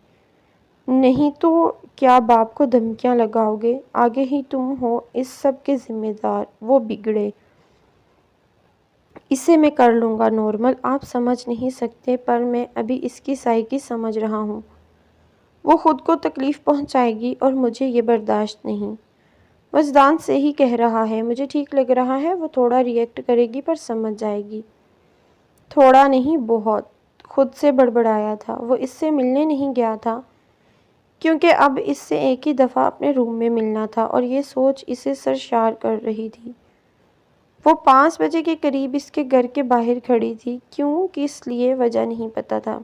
نہیں تو کیا باپ کو دھمکیاں لگاؤ گے؟ آگے ہی تم ہو اس سب کے ذمہ دار۔ وہ بگڑے، اسے میں کر لوں گا نارمل، آپ سمجھ نہیں سکتے، پر میں ابھی اس کی سائیکی سمجھ رہا ہوں۔ وہ خود کو تکلیف پہنچائے گی اور مجھے یہ برداشت نہیں۔ وجدان سے ہی کہہ رہا ہے، مجھے ٹھیک لگ رہا ہے۔ وہ تھوڑا ریئیکٹ کرے گی پر سمجھ جائے گی۔ تھوڑا نہیں، بہت۔ خود سے بڑبڑایا تھا۔ وہ اس سے ملنے نہیں گیا تھا کیونکہ اب اس سے ایک ہی دفعہ اپنے روم میں ملنا تھا، اور یہ سوچ اسے سرشار کر رہی تھی۔ وہ 5 بجے کے قریب اس کے گھر کے باہر کھڑی تھی۔ کیوں، کس لیے، وجہ نہیں پتا تھا۔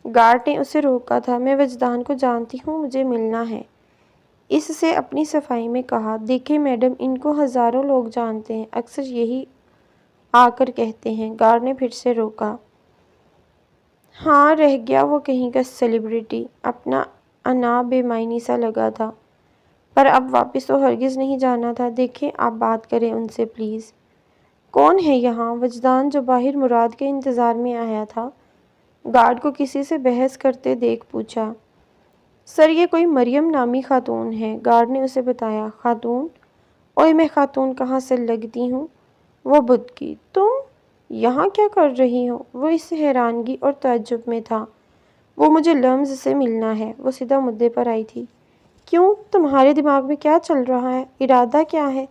گارڈ نے اسے روکا تھا۔ میں وجدان کو جانتی ہوں، مجھے ملنا ہے، اس سے اپنی صفائی میں کہا۔ دیکھیں میڈم، ان کو ہزاروں لوگ جانتے ہیں، اکثر یہی آ کر کہتے ہیں۔ گارڈ نے پھر سے روکا۔ ہاں، رہ گیا وہ کہیں کا سیلیبریٹی۔ اپنا انا بے معنی سا لگا تھا، پر اب واپس تو ہرگز نہیں جانا تھا۔ دیکھیں، آپ بات کریں ان سے پلیز۔ کون ہے یہاں؟ وجدان، جو باہر مراد کے انتظار میں آیا تھا، گارڈ کو کسی سے بحث کرتے دیکھ پوچھا۔ سر، یہ کوئی مریم نامی خاتون ہے، گارڈ نے اسے بتایا۔ خاتون؟ اوئے، میں خاتون کہاں سے لگتی ہوں؟ وہ بدھ کی۔ تم یہاں کیا کر رہی ہو؟ وہ اس سے حیرانگی اور تعجب میں تھا۔ وہ مجھے لمز سے ملنا ہے۔ وہ سیدھا مدعے پر آئی تھی۔ کیوں؟ تمہارے دماغ میں کیا چل رہا ہے؟ ارادہ کیا ہے؟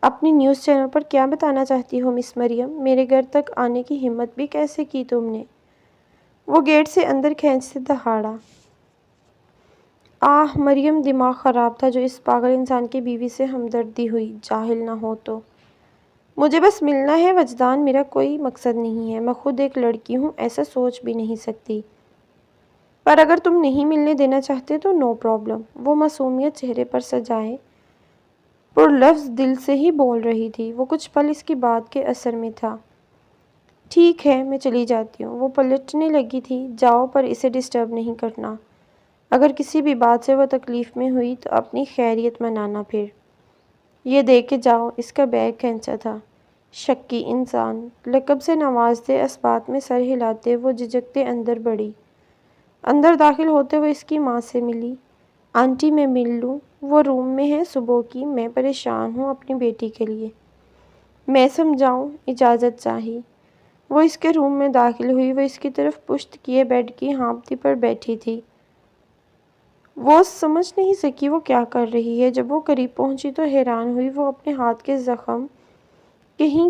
اپنی نیوز چینل پر کیا بتانا چاہتی ہو مس مریم؟ میرے گھر تک آنے کی ہمت بھی کیسے کی تم نے؟ وہ گیٹ سے اندر کھینچتے دہاڑا۔ آہ، مریم دماغ خراب تھا جو اس پاگل انسان کی بیوی سے ہمدردی ہوئی، جاہل نہ ہو تو۔ مجھے بس ملنا ہے وجدان، میرا کوئی مقصد نہیں ہے، میں خود ایک لڑکی ہوں، ایسا سوچ بھی نہیں سکتی۔ پر اگر تم نہیں ملنے دینا چاہتے تو نو پرابلم۔ وہ معصومیت چہرے پر سجائے پر لفظ دل سے ہی بول رہی تھی۔ وہ کچھ پل اس کی بات کے اثر میں تھا۔ ٹھیک ہے، میں چلی جاتی ہوں۔ وہ پلٹنے لگی تھی۔ جاؤ، پر اسے ڈسٹرب نہیں کرنا۔ اگر کسی بھی بات سے وہ تکلیف میں ہوئی تو اپنی خیریت منانا پھر۔ یہ دے کے جاؤ۔ اس کا بیگ کھینچا تھا۔ شکی انسان، لقب سے نوازتے، اسبات میں سر ہلاتے وہ جھجکتے اندر بڑھی۔ اندر داخل ہوتے وہ اس کی ماں سے ملی۔ آنٹی، میں مل لوں؟ وہ روم میں ہے صبح کی، میں پریشان ہوں اپنی بیٹی کے لیے۔ میں سمجھاؤں؟ اجازت چاہی۔ وہ اس کے روم میں داخل ہوئی۔ وہ اس کی طرف پشت کیے بیڈ کی ہانپتی پر بیٹھی تھی۔ وہ سمجھ نہیں سکی وہ کیا کر رہی ہے۔ جب وہ قریب پہنچی تو حیران ہوئی۔ وہ اپنے ہاتھ کے زخم کہیں